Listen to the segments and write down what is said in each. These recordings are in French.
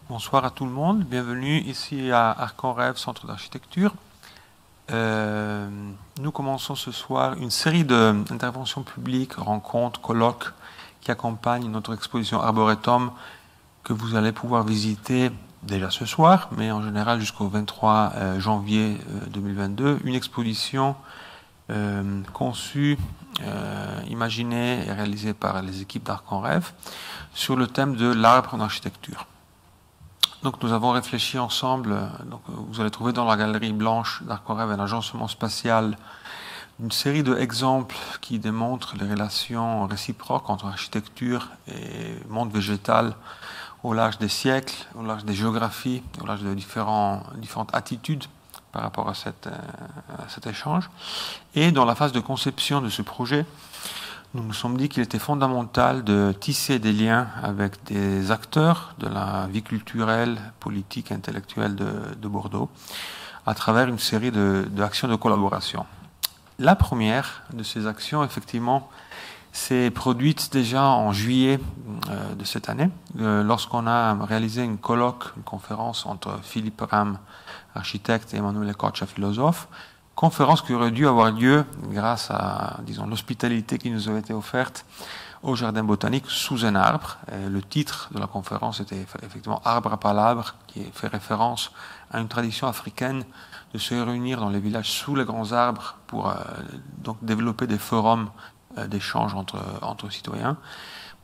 Bonsoir à tout le monde, bienvenue ici à Arc-en-Rêve, Centre d'Architecture. Nous commençons ce soir une série d'interventions publiques, rencontres, colloques qui accompagnent notre exposition Arboretum que vous allez pouvoir visiter déjà ce soir, mais en général jusqu'au 23 janvier 2022. Une exposition conçue, imaginée et réalisée par les équipes d'Arc-en-Rêve sur le thème de l'arbre en architecture. Donc nous avons réfléchi ensemble, donc vous allez trouver dans la galerie blanche d'Arc-en-Rêve un agencement spatial, une série d'exemples qui démontrent les relations réciproques entre architecture et monde végétal au large des siècles, au large des géographies, au large de différentes attitudes par rapport à cet échange. Et dans la phase de conception de ce projet, nous nous sommes dit qu'il était fondamental de tisser des liens avec des acteurs de la vie culturelle, politique, intellectuelle de Bordeaux à travers une série d'actions de collaboration. La première de ces actions, effectivement, s'est produite déjà en juillet de cette année, lorsqu'on a réalisé une conférence entre Philippe Ram, architecte, et Emmanuel Kocha, philosophe, conférence qui aurait dû avoir lieu grâce à, disons, l'hospitalité qui nous avait été offerte au jardin botanique sous un arbre. Et le titre de la conférence était effectivement Arbre à palabre, qui fait référence à une tradition africaine de se réunir dans les villages sous les grands arbres pour donc développer des forums d'échange entre citoyens.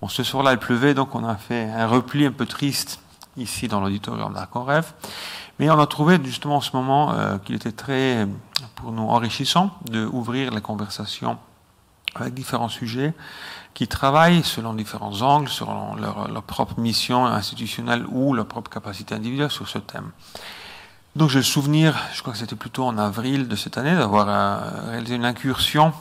Bon, ce soir-là, il pleuvait, donc on a fait un repli un peu triste ici dans l'auditorium d'Arc-en-Rêve. Mais on a trouvé justement en ce moment qu'il était très, pour nous, enrichissant d'ouvrir les conversations avec différents sujets qui travaillent selon différents angles, selon leur propre mission institutionnelle ou leur propre capacité individuelle sur ce thème. Donc j'ai le souvenir, je crois que c'était plutôt en avril de cette année, d'avoir réalisé une incursion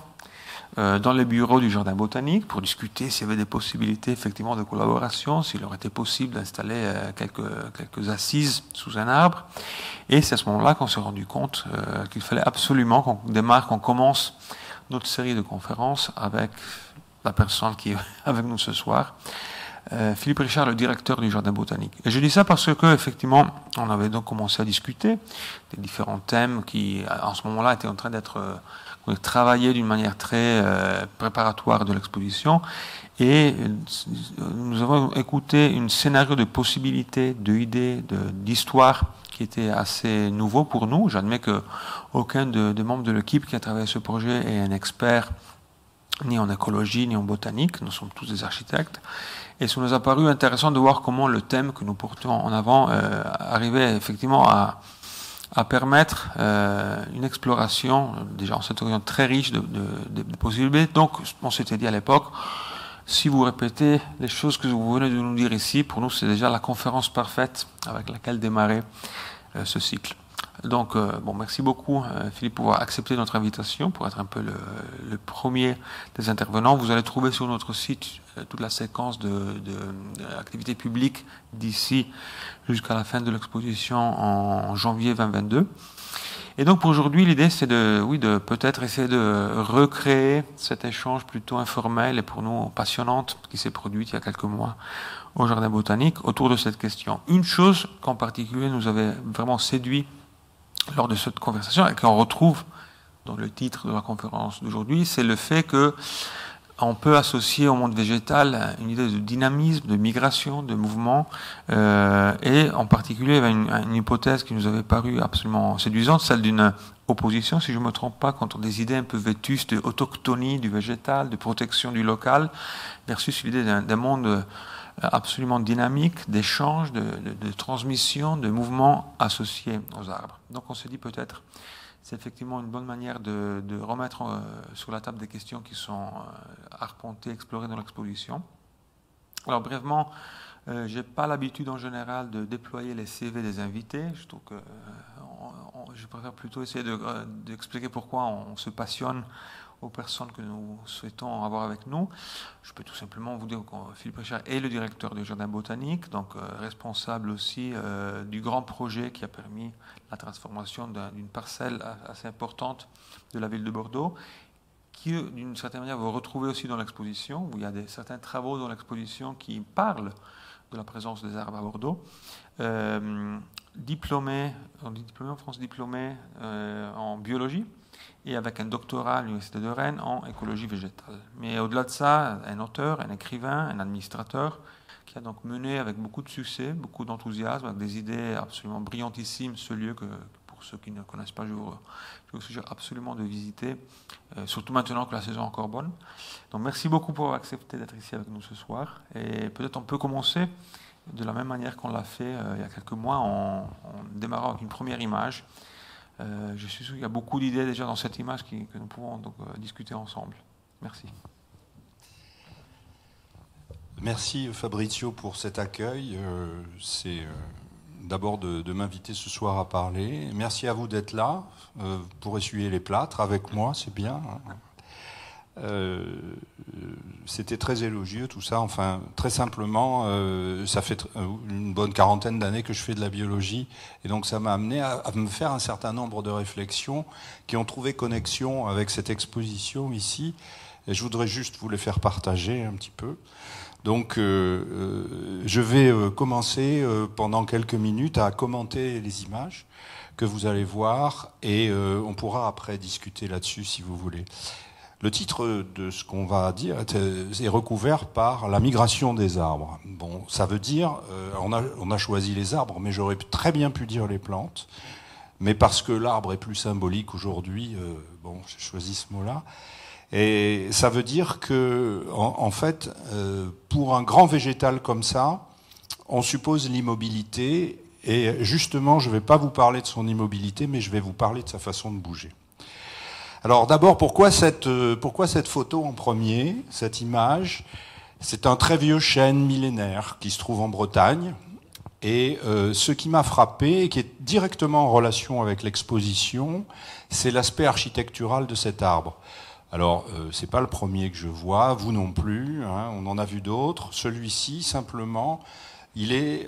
dans les bureaux du jardin botanique pour discuter s'il y avait des possibilités effectivement de collaboration, s'il aurait été possible d'installer quelques assises sous un arbre. Et c'est à ce moment-là qu'on s'est rendu compte qu'il fallait absolument qu'on démarre, qu'on commence notre série de conférences avec la personne qui est avec nous ce soir, Philippe Richard, le directeur du jardin botanique. Et je dis ça parce que effectivement, on avait donc commencé à discuter des différents thèmes qui, en ce moment-là, étaient en train d'être travaillés d'une manière très préparatoire de l'exposition. Et nous avons écouté un scénario de possibilités, d'idées, d'histoires qui était assez nouveau pour nous. J'admets que aucun des membres de l'équipe qui a travaillé ce projet est un expert ni en écologie, ni en botanique. Nous sommes tous des architectes. Et ça nous a paru intéressant de voir comment le thème que nous portons en avant arrivait effectivement à permettre une exploration, déjà en cette horizon très riche de possibilités. Donc, on s'était dit à l'époque, si vous répétez les choses que vous venez de nous dire ici, pour nous, c'est déjà la conférence parfaite avec laquelle démarrer ce cycle. Donc, bon, merci beaucoup, Philippe, pour avoir accepté notre invitation, pour être un peu le premier des intervenants. Vous allez trouver sur notre site toute la séquence d'activités publiques d'ici jusqu'à la fin de l'exposition en janvier 2022. Et donc, pour aujourd'hui, l'idée, c'est de peut-être essayer de recréer cet échange plutôt informel et pour nous passionnante qui s'est produite il y a quelques mois au Jardin botanique autour de cette question. Une chose qu'en particulier nous avait vraiment séduit lors de cette conversation et qu'on retrouve dans le titre de la conférence d'aujourd'hui, c'est le fait que on peut associer au monde végétal une idée de dynamisme, de migration, de mouvement, et en particulier il y avait une hypothèse qui nous avait paru absolument séduisante, celle d'une opposition, si je ne me trompe pas, contre des idées un peu vétustes d'autochtonie du végétal, de protection du local, versus l'idée d'un monde absolument dynamique, d'échange, de transmission, de mouvement associés aux arbres. Donc on s'est dit peut-être c'est effectivement une bonne manière de remettre sur la table des questions qui sont arpentées, explorées dans l'exposition. Alors brièvement, j'ai pas l'habitude en général de déployer les CV des invités. Je trouve que je préfère plutôt essayer d'expliquer pourquoi on se passionne aux personnes que nous souhaitons avoir avec nous. Je peux tout simplement vous dire que Philippe Richard est le directeur du Jardin botanique, donc responsable aussi du grand projet qui a permis la transformation d'une parcelle assez importante de la ville de Bordeaux, qui, d'une certaine manière, vous retrouvez aussi dans l'exposition, où il y a certains travaux dans l'exposition qui parlent de la présence des arbres à Bordeaux. Diplômé, on dit diplômé en France, diplômé en biologie et avec un doctorat à l'Université de Rennes en écologie végétale. Mais au-delà de ça, un auteur, un écrivain, un administrateur qui a donc mené avec beaucoup de succès, beaucoup d'enthousiasme, avec des idées absolument brillantissimes ce lieu que pour ceux qui ne connaissent pas, je vous suggère absolument de visiter, surtout maintenant que la saison est encore bonne. Donc merci beaucoup pour avoir accepté d'être ici avec nous ce soir. Et peut-être on peut commencer de la même manière qu'on l'a fait il y a quelques mois, en démarrant avec une première image. Je suis sûr qu'il y a beaucoup d'idées déjà dans cette image que nous pouvons donc discuter ensemble. Merci. Merci Fabrizio pour cet accueil. C'est d'abord de m'inviter ce soir à parler. Merci à vous d'être là pour essuyer les plâtres avec moi, c'est bien. C'était très élogieux tout ça. Enfin, très simplement, ça fait une bonne quarantaine d'années que je fais de la biologie, et donc ça m'a amené à me faire un certain nombre de réflexions qui ont trouvé connexion avec cette exposition ici. Et je voudrais juste vous les faire partager un petit peu. Donc, je vais commencer pendant quelques minutes à commenter les images que vous allez voir, et on pourra après discuter là-dessus si vous voulez. Le titre de ce qu'on va dire est recouvert par la migration des arbres. Bon, ça veut dire, on a choisi les arbres, mais j'aurais très bien pu dire les plantes. Mais parce que l'arbre est plus symbolique aujourd'hui, bon, j'ai choisi ce mot-là. Et ça veut dire que, en fait, pour un grand végétal comme ça, on suppose l'immobilité. Et justement, je ne vais pas vous parler de son immobilité, mais je vais vous parler de sa façon de bouger. Alors d'abord, pourquoi cette photo en premier, cette image? C'est un très vieux chêne millénaire qui se trouve en Bretagne. Et ce qui m'a frappé, et qui est directement en relation avec l'exposition, c'est l'aspect architectural de cet arbre. Alors, c'est pas le premier que je vois, vous non plus, hein, on en a vu d'autres. Celui-ci, simplement, il est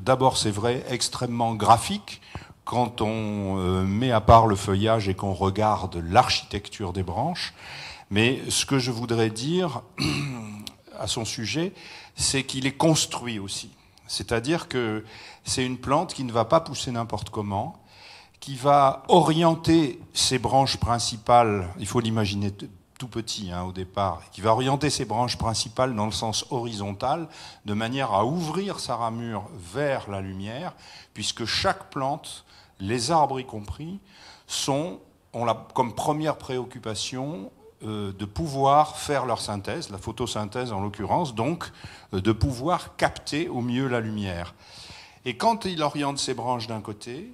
d'abord, c'est vrai, extrêmement graphique. Quand on met à part le feuillage et qu'on regarde l'architecture des branches. Mais ce que je voudrais dire à son sujet, c'est qu'il est construit aussi. C'est-à-dire que c'est une plante qui ne va pas pousser n'importe comment, qui va orienter ses branches principales, il faut l'imaginer tout petit hein, au départ, qui va orienter ses branches principales dans le sens horizontal, de manière à ouvrir sa ramure vers la lumière, puisque chaque plante, les arbres y compris, ont comme première préoccupation de pouvoir faire leur synthèse, la photosynthèse en l'occurrence, donc de pouvoir capter au mieux la lumière. Et quand il oriente ses branches d'un côté,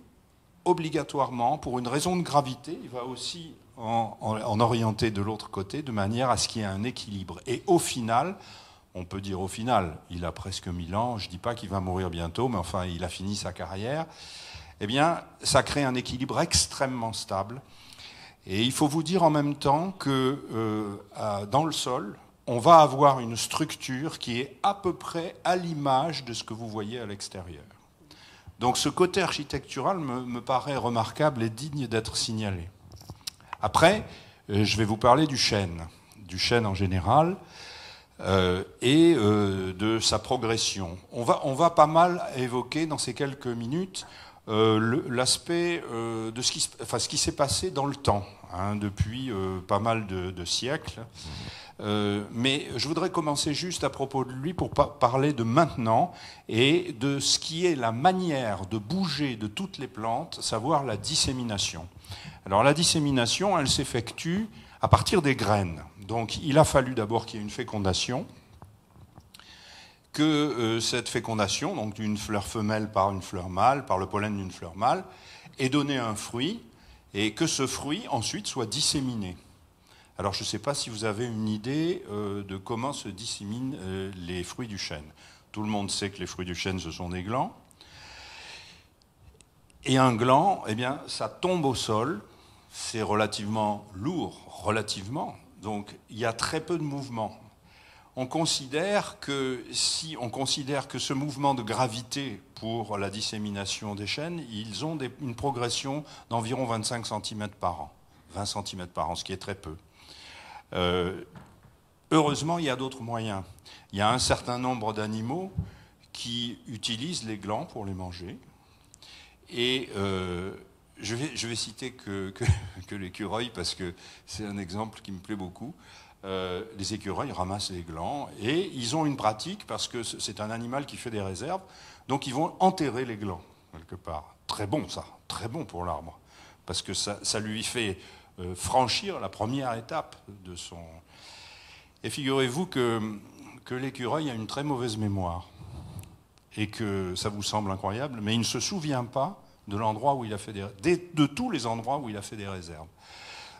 obligatoirement, pour une raison de gravité, il va aussi en orienter de l'autre côté, de manière à ce qu'il y ait un équilibre. Et au final, on peut dire au final, il a presque 1000 ans, je ne dis pas qu'il va mourir bientôt, mais enfin, il a fini sa carrière. Eh bien, ça crée un équilibre extrêmement stable. Et il faut vous dire en même temps que dans le sol, on va avoir une structure qui est à peu près à l'image de ce que vous voyez à l'extérieur. Donc ce côté architectural me paraît remarquable et digne d'être signalé. Après, je vais vous parler du chêne en général, et de sa progression. On va pas mal évoquer dans ces quelques minutes l'aspect de ce qui s'est passé dans le temps, hein, depuis pas mal de siècles. Mais je voudrais commencer juste à propos de lui pour parler de maintenant et de ce qui est la manière de bouger de toutes les plantes, savoir la dissémination. Alors la dissémination, elle s'effectue à partir des graines. Donc il a fallu d'abord qu'il y ait une fécondation, que cette fécondation, donc d'une fleur femelle par une fleur mâle, par le pollen d'une fleur mâle, ait donné un fruit, et que ce fruit ensuite soit disséminé. Alors je ne sais pas si vous avez une idée de comment se disséminent les fruits du chêne. Tout le monde sait que les fruits du chêne, ce sont des glands. Et un gland, eh bien, ça tombe au sol, c'est relativement lourd, relativement, donc il y a très peu de mouvement. On considère que ce mouvement de gravité pour la dissémination des chênes, ils ont une progression d'environ 25 cm par an. 20 cm par an, ce qui est très peu. Heureusement, il y a d'autres moyens. Il y a un certain nombre d'animaux qui utilisent les glands pour les manger. Et je vais citer que l'écureuil, parce que c'est un exemple qui me plaît beaucoup. Les écureuils ramassent les glands et ils ont une pratique, parce que c'est un animal qui fait des réserves, donc ils vont enterrer les glands quelque part. Très bon ça, très bon pour l'arbre, parce que ça lui fait franchir la première étape de son... Et figurez-vous que l'écureuil a une très mauvaise mémoire, et que ça vous semble incroyable, mais il ne se souvient pas de l'endroit où il a fait de tous les endroits où il a fait des réserves.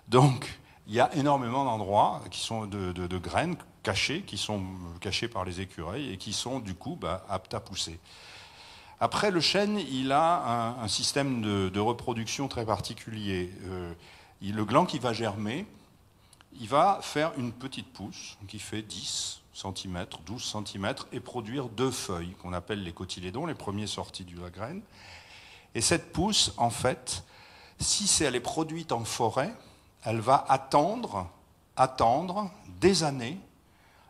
Donc, il y a énormément d'endroits qui sont de graines cachées, qui sont cachées par les écureuils et qui sont du coup aptes à pousser. Après, le chêne, il a un système de reproduction très particulier. Le gland qui va germer, il va faire une petite pousse qui fait 10 cm, 12 cm et produire 2 feuilles qu'on appelle les cotylédons, les premiers sortis de la graine. Et cette pousse, en fait, si elle est produite en forêt, elle va attendre des années,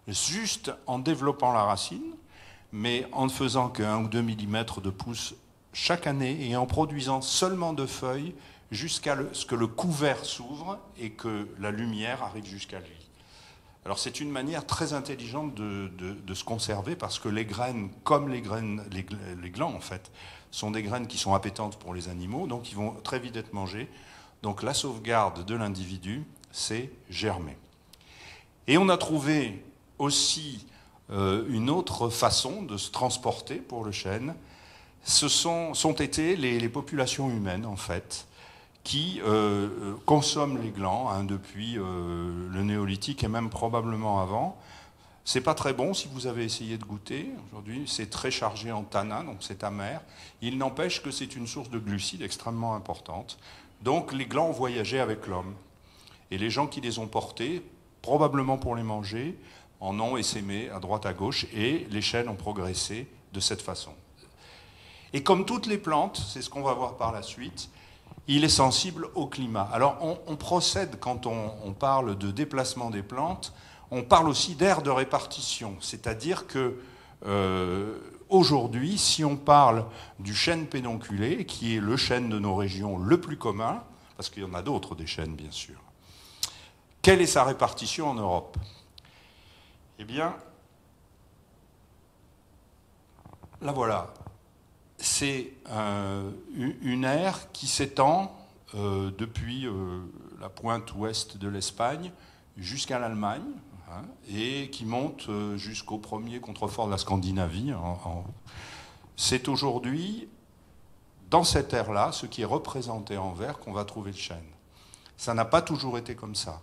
juste en développant la racine, mais en ne faisant qu'1 ou 2 mm de pousse chaque année et en produisant seulement 2 feuilles jusqu'à ce que le couvert s'ouvre et que la lumière arrive jusqu'à lui. Alors c'est une manière très intelligente de se conserver, parce que les graines, comme les glands en fait, sont des graines qui sont appétantes pour les animaux, donc ils vont très vite être mangés. Donc la sauvegarde de l'individu, c'est germer. Et on a trouvé aussi une autre façon de se transporter pour le chêne. Ce sont été les populations humaines, en fait, qui consomment les glands depuis le néolithique et même probablement avant. C'est pas très bon si vous avez essayé de goûter. Aujourd'hui, c'est très chargé en tanins, donc c'est amer. Il n'empêche que c'est une source de glucides extrêmement importante. Donc les glands ont voyagé avec l'homme. Et les gens qui les ont portés, probablement pour les manger, en ont essaimé à droite à gauche, et les chênes ont progressé de cette façon. Et comme toutes les plantes, c'est ce qu'on va voir par la suite, il est sensible au climat. Alors on procède, quand on parle de déplacement des plantes, on parle aussi d'aire de répartition, c'est-à-dire que aujourd'hui, si on parle du chêne pédonculé, qui est le chêne de nos régions le plus commun, parce qu'il y en a d'autres des chênes bien sûr, quelle est sa répartition en Europe? Eh bien, là voilà, c'est une aire qui s'étend depuis la pointe ouest de l'Espagne jusqu'à l'Allemagne, et qui monte jusqu'au premier contrefort de la Scandinavie. C'est aujourd'hui, dans cette aire-là, ce qui est représenté en vert, qu'on va trouver le chêne. Ça n'a pas toujours été comme ça.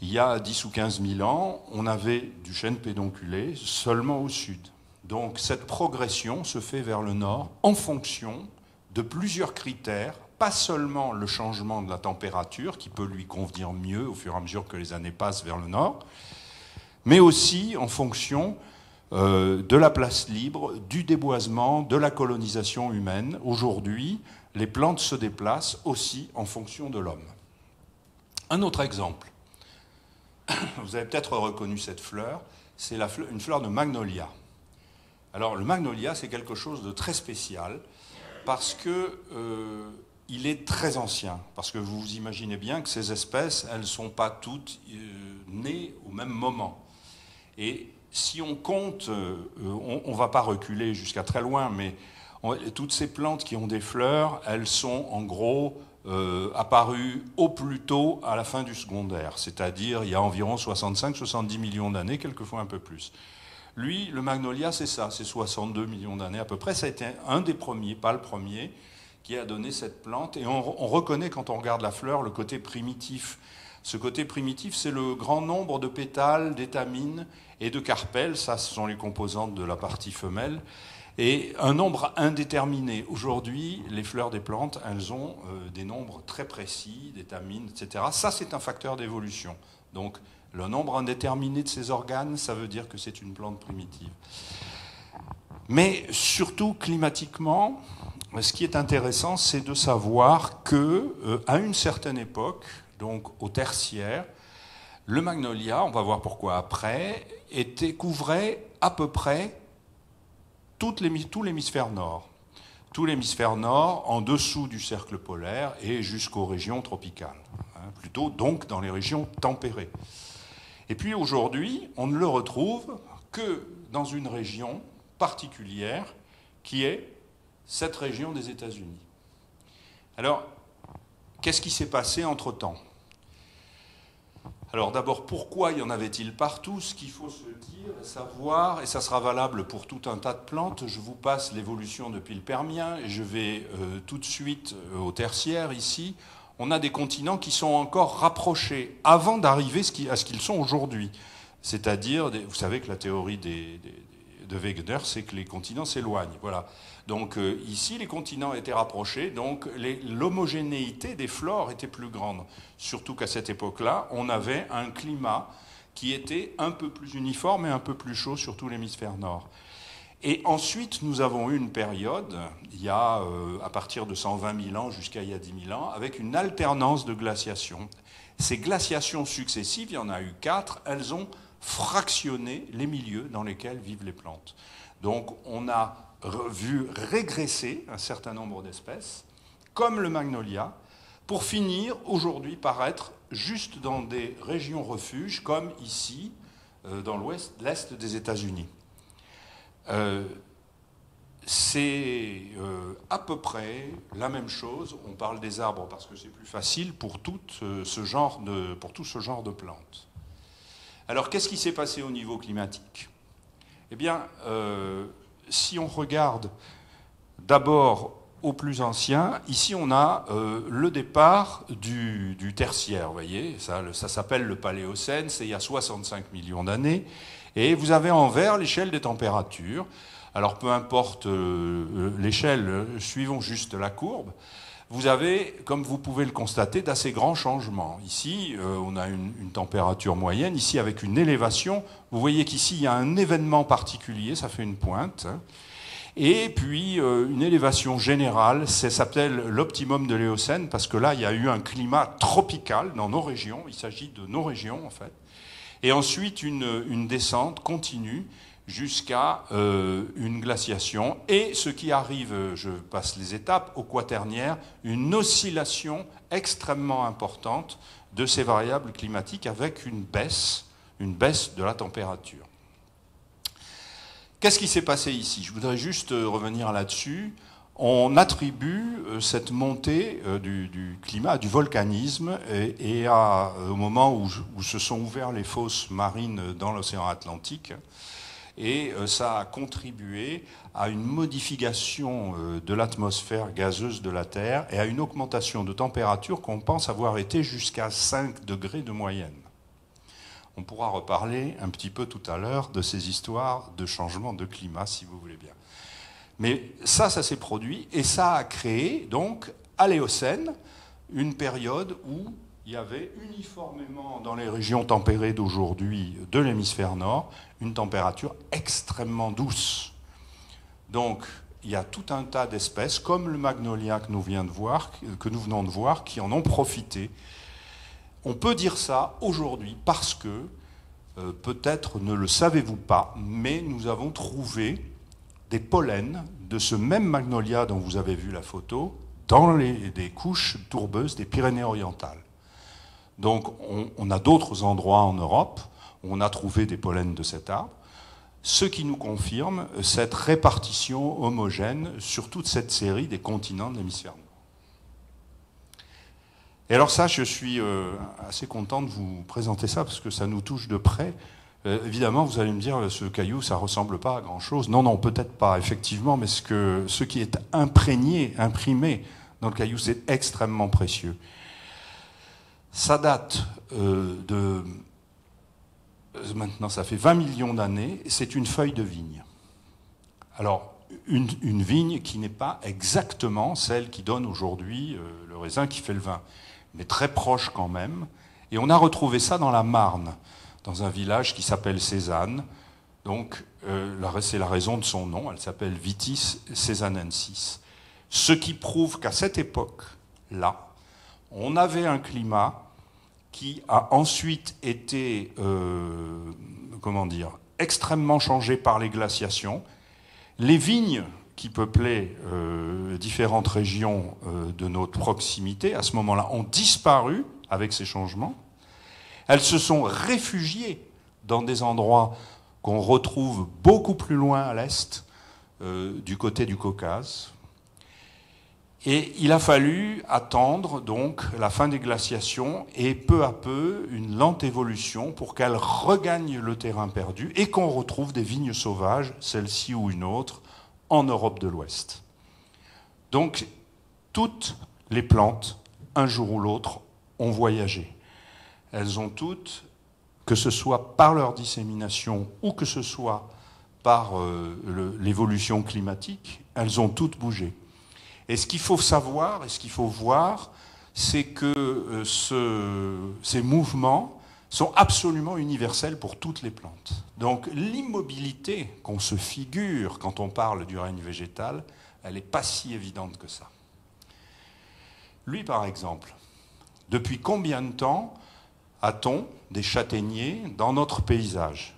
Il y a 10 ou 15 000 ans, on avait du chêne pédonculé seulement au sud. Donc cette progression se fait vers le nord en fonction de plusieurs critères, pas seulement le changement de la température, qui peut lui convenir mieux au fur et à mesure que les années passent vers le nord, mais aussi en fonction de la place libre, du déboisement, de la colonisation humaine. Aujourd'hui, les plantes se déplacent aussi en fonction de l'homme. Un autre exemple, vous avez peut-être reconnu cette fleur, c'est une fleur de magnolia. Alors le magnolia, c'est quelque chose de très spécial, parce que il est très ancien, parce que vous vous imaginez bien que ces espèces, elles ne sont pas toutes nées au même moment. Et si on compte, on ne va pas reculer jusqu'à très loin, mais toutes ces plantes qui ont des fleurs, elles sont en gros apparues au plus tôt à la fin du secondaire, c'est-à-dire il y a environ 65-70 millions d'années, quelquefois un peu plus. Lui, le magnolia, c'est ça, c'est 62 millions d'années à peu près. Ça a été un des premiers, pas le premier, qui a donné cette plante. Et on reconnaît, quand on regarde la fleur, le côté primitif. Ce côté primitif, c'est le grand nombre de pétales, d'étamines et de carpelles. Ça, ce sont les composantes de la partie femelle. Et un nombre indéterminé. Aujourd'hui, les fleurs des plantes, elles ont des nombres très précis, d'étamines, etc. Ça, c'est un facteur d'évolution. Donc, le nombre indéterminé de ces organes, ça veut dire que c'est une plante primitive. Mais surtout, climatiquement, ce qui est intéressant, c'est de savoir que, à une certaine époque, donc au tertiaire, le magnolia, on va voir pourquoi après, couvrait à peu près tout l'hémisphère nord. Tout l'hémisphère nord en dessous du cercle polaire et jusqu'aux régions tropicales. Plutôt donc dans les régions tempérées. Et puis aujourd'hui, on ne le retrouve que dans une région particulière qui est cette région des États-Unis. Alors, qu'est-ce qui s'est passé entre-temps ? Alors d'abord, pourquoi y en avait-il partout ? Ce qu'il faut se dire et savoir, et ça sera valable pour tout un tas de plantes, je vous passe l'évolution depuis le Permien, et je vais tout de suite au Tertiaire ici. On a des continents qui sont encore rapprochés avant d'arriver à ce qu'ils sont aujourd'hui. C'est-à-dire, vous savez que la théorie de Wegener, c'est que les continents s'éloignent. Voilà. Donc ici, les continents étaient rapprochés, donc l'homogénéité des flores était plus grande. Surtout qu'à cette époque-là, on avait un climat qui était un peu plus uniforme et un peu plus chaud sur tout l'hémisphère nord. Et ensuite, nous avons eu une période, il y a à partir de 120 000 ans jusqu'à il y a 10 000 ans, avec une alternance de glaciations. Ces glaciations successives, il y en a eu 4, elles ont fractionné les milieux dans lesquels vivent les plantes. Donc on a vu régresser un certain nombre d'espèces, comme le magnolia, pour finir aujourd'hui par être juste dans des régions refuges, comme ici, dans l'est des États-Unis. C'est à peu près la même chose. On parle des arbres parce que c'est plus facile pour tout ce genre de plantes. Alors, qu'est-ce qui s'est passé au niveau climatique ? Eh bien, si on regarde d'abord au plus ancien, ici on a le départ du tertiaire, vous voyez, ça s'appelle le Paléocène, c'est il y a 65 millions d'années, et vous avez en vert l'échelle des températures. Alors peu importe l'échelle, suivons juste la courbe. Vous avez, comme vous pouvez le constater, d'assez grands changements. Ici, on a une température moyenne, ici avec une élévation. Vous voyez qu'ici, il y a un événement particulier, ça fait une pointe. Et puis, une élévation générale, ça s'appelle l'optimum de l'Éocène, parce que là, il y a eu un climat tropical dans nos régions. Il s'agit de nos régions, en fait. Et ensuite, une descente continue jusqu'à une glaciation, et ce qui arrive, je passe les étapes, au quaternaire, une oscillation extrêmement importante de ces variables climatiques avec une baisse de la température. Qu'est-ce qui s'est passé ici ? Je voudrais juste revenir là-dessus. On attribue cette montée du climat, du volcanisme, et au moment où se sont ouvertes les fosses marines dans l'océan Atlantique. Et ça a contribué à une modification de l'atmosphère gazeuse de la Terre et à une augmentation de température qu'on pense avoir été jusqu'à 5 degrés de moyenne. On pourra reparler un petit peu tout à l'heure de ces histoires de changement de climat, si vous voulez bien. Mais ça s'est produit et ça a créé, donc, à l'Éocène, une période où il y avait uniformément dans les régions tempérées d'aujourd'hui de l'hémisphère nord une température extrêmement douce. Donc il y a tout un tas d'espèces, comme le magnolia que nous venons de voir, qui en ont profité. On peut dire ça aujourd'hui parce que, peut-être ne le savez-vous pas, mais nous avons trouvé des pollens de ce même magnolia dont vous avez vu la photo dans des couches tourbeuses des Pyrénées orientales. Donc on a d'autres endroits en Europe où on a trouvé des pollens de cet arbre, ce qui nous confirme cette répartition homogène sur toute cette série des continents de l'hémisphère nord. Et alors ça, je suis assez content de vous présenter ça parce que ça nous touche de près. Évidemment, vous allez me dire, ce caillou, ça ressemble pas à grand-chose. Non, peut-être pas, effectivement, mais ce qui est imprimé dans le caillou, c'est extrêmement précieux. Ça date maintenant, ça fait 20 millions d'années, c'est une feuille de vigne. Alors, une vigne qui n'est pas exactement celle qui donne aujourd'hui le raisin qui fait le vin, mais très proche quand même. Et on a retrouvé ça dans la Marne, dans un village qui s'appelle Cézanne. Donc, c'est la raison de son nom, elle s'appelle Vitis caesanensis. Ce qui prouve qu'à cette époque-là, on avait un climat qui a ensuite été, extrêmement changé par les glaciations. Les vignes qui peuplaient différentes régions de notre proximité, à ce moment-là, ont disparu avec ces changements. Elles se sont réfugiées dans des endroits qu'on retrouve beaucoup plus loin à l'est, du côté du Caucase. Et il a fallu attendre donc la fin des glaciations et peu à peu une lente évolution pour qu'elles regagnent le terrain perdu et qu'on retrouve des vignes sauvages, celle-ci ou une autre, en Europe de l'Ouest. Donc toutes les plantes, un jour ou l'autre, ont voyagé. Elles ont toutes, que ce soit par leur dissémination ou que ce soit par l'évolution climatique, elles ont toutes bougé. Et ce qu'il faut savoir et ce qu'il faut voir, c'est que ces mouvements sont absolument universels pour toutes les plantes. Donc l'immobilité qu'on se figure quand on parle du règne végétal, elle n'est pas si évidente que ça. Lui, par exemple, depuis combien de temps a-t-on des châtaigniers dans notre paysage?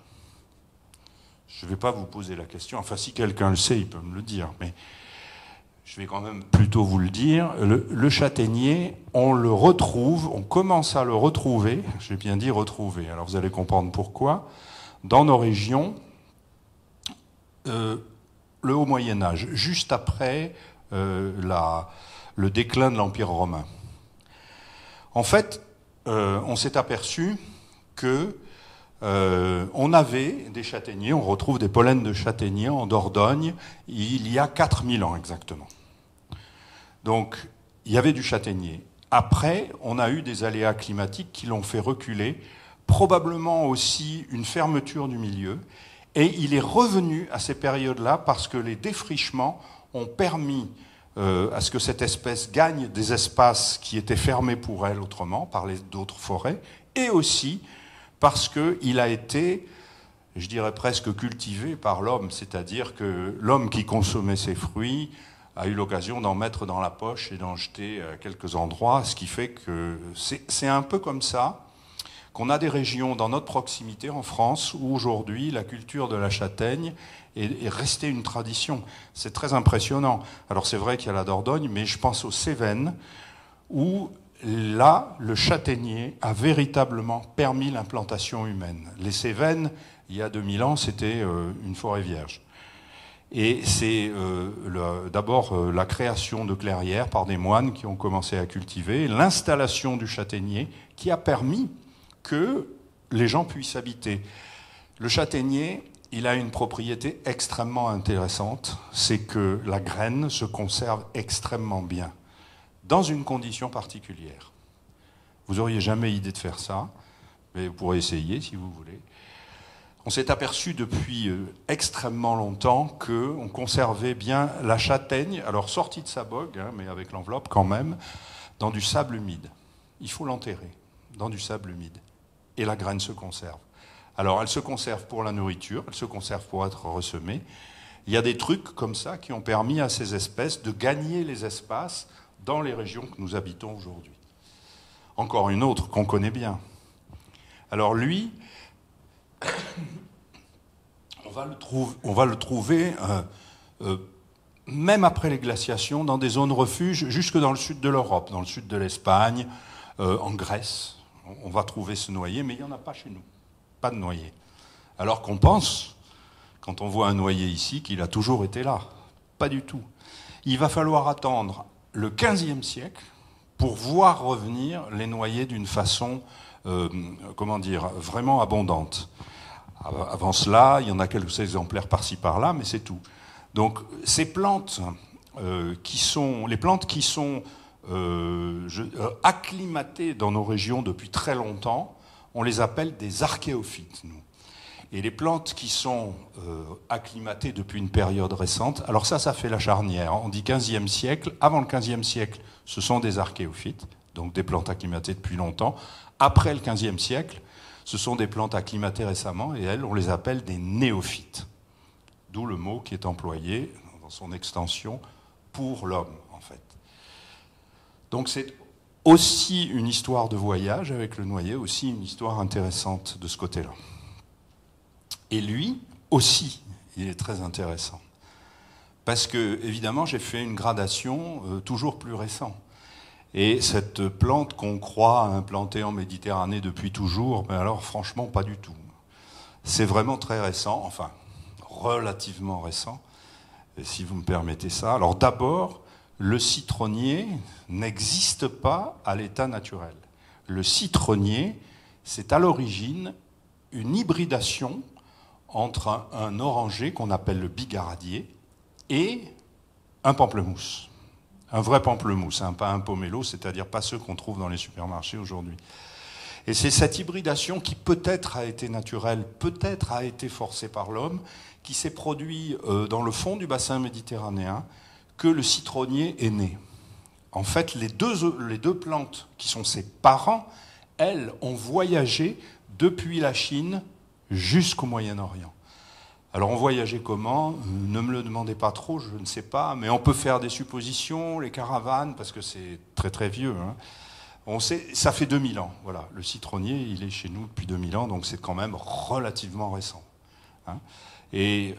Je ne vais pas vous poser la question, enfin si quelqu'un le sait, il peut me le dire, mais je vais quand même plutôt vous le dire. Le châtaignier, on le retrouve, on commence à le retrouver, j'ai bien dit retrouver, alors vous allez comprendre pourquoi, dans nos régions, le Haut Moyen-Âge, juste après le déclin de l'Empire romain. En fait, on s'est aperçu que on avait des châtaigniers, on retrouve des pollens de châtaigniers en Dordogne il y a 4000 ans exactement. Donc, il y avait du châtaignier. Après, on a eu des aléas climatiques qui l'ont fait reculer, probablement aussi une fermeture du milieu, et il est revenu à ces périodes-là parce que les défrichements ont permis à ce que cette espèce gagne des espaces qui étaient fermés pour elle autrement, par d'autres forêts, et aussi parce qu'il a été, je dirais presque cultivé par l'homme, c'est-à-dire que l'homme qui consommait ses fruits a eu l'occasion d'en mettre dans la poche et d'en jeter à quelques endroits, ce qui fait que c'est un peu comme ça qu'on a des régions dans notre proximité en France où aujourd'hui la culture de la châtaigne est restée une tradition. C'est très impressionnant. Alors c'est vrai qu'il y a la Dordogne, mais je pense aux Cévennes où là, le châtaignier a véritablement permis l'implantation humaine. Les Cévennes, il y a 2000 ans, c'était une forêt vierge. Et c'est d'abord la création de clairières par des moines qui ont commencé à cultiver, l'installation du châtaignier qui a permis que les gens puissent habiter. Le châtaignier, il a une propriété extrêmement intéressante, c'est que la graine se conserve extrêmement bien, dans une condition particulière. Vous n'auriez jamais idée de faire ça, mais vous pourrez essayer si vous voulez. On s'est aperçu depuis extrêmement longtemps qu'on conservait bien la châtaigne, alors sortie de sa bogue, hein, mais avec l'enveloppe quand même, dans du sable humide. Il faut l'enterrer dans du sable humide. Et la graine se conserve. Alors elle se conserve pour la nourriture, elle se conserve pour être ressemée. Il y a des trucs comme ça qui ont permis à ces espèces de gagner les espaces dans les régions que nous habitons aujourd'hui. Encore une autre qu'on connaît bien. Alors lui, on va le trouver même après les glaciations dans des zones refuges jusque dans le sud de l'Europe, dans le sud de l'Espagne, en Grèce. On va trouver ce noyer, mais il n'y en a pas chez nous. Pas de noyer. Alors qu'on pense, quand on voit un noyer ici, qu'il a toujours été là. Pas du tout. Il va falloir attendre le XVe siècle pour voir revenir les noyers d'une façon, vraiment abondante. Avant cela, il y en a quelques exemplaires par-ci par-là, mais c'est tout. Donc ces plantes les plantes qui sont acclimatées dans nos régions depuis très longtemps, on les appelle des archéophytes, nous. Et les plantes qui sont acclimatées depuis une période récente, alors ça fait la charnière. On dit 15e siècle. Avant le 15e siècle, ce sont des archéophytes, donc des plantes acclimatées depuis longtemps. Après le 15e siècle, ce sont des plantes acclimatées récemment, et elles, on les appelle des néophytes. D'où le mot qui est employé dans son extension pour l'homme, en fait. Donc c'est aussi une histoire de voyage avec le noyer, aussi une histoire intéressante de ce côté-là. Et lui aussi, il est très intéressant. Parce que, évidemment, j'ai fait une gradation toujours plus récente. Et cette plante qu'on croit implantée en Méditerranée depuis toujours, mais alors franchement pas du tout. C'est vraiment très récent, enfin relativement récent, si vous me permettez ça. Alors d'abord, le citronnier n'existe pas à l'état naturel. Le citronnier, c'est à l'origine une hybridation entre un oranger qu'on appelle le bigaradier et un pamplemousse. Un vrai pamplemousse, hein, pas un pomelo, c'est-à-dire pas ceux qu'on trouve dans les supermarchés aujourd'hui. Et c'est cette hybridation qui peut-être a été naturelle, peut-être a été forcée par l'homme, qui s'est produit dans le fond du bassin méditerranéen, que le citronnier est né. En fait, les deux plantes qui sont ses parents, elles ont voyagé depuis la Chine jusqu'au Moyen-Orient. Alors on voyageait comment? Ne me le demandez pas trop, je ne sais pas, mais on peut faire des suppositions, les caravanes, parce que c'est très très vieux. Hein. On sait, ça fait 2000 ans, voilà. Le citronnier, il est chez nous depuis 2000 ans, donc c'est quand même relativement récent. Hein. Et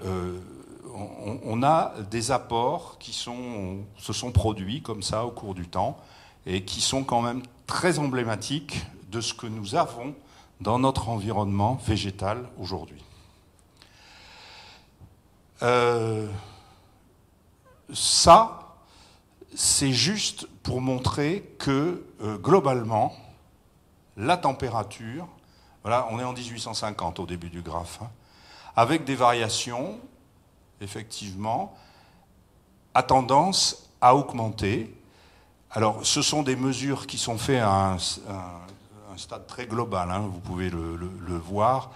on a des apports qui se sont produits comme ça au cours du temps, et qui sont quand même très emblématiques de ce que nous avons dans notre environnement végétal aujourd'hui. Ça, c'est juste pour montrer que, globalement, la température, voilà, on est en 1850 au début du graphe, hein, avec des variations, effectivement, a tendance à augmenter. Alors, ce sont des mesures qui sont faites à un stade très global, hein, vous pouvez le voir.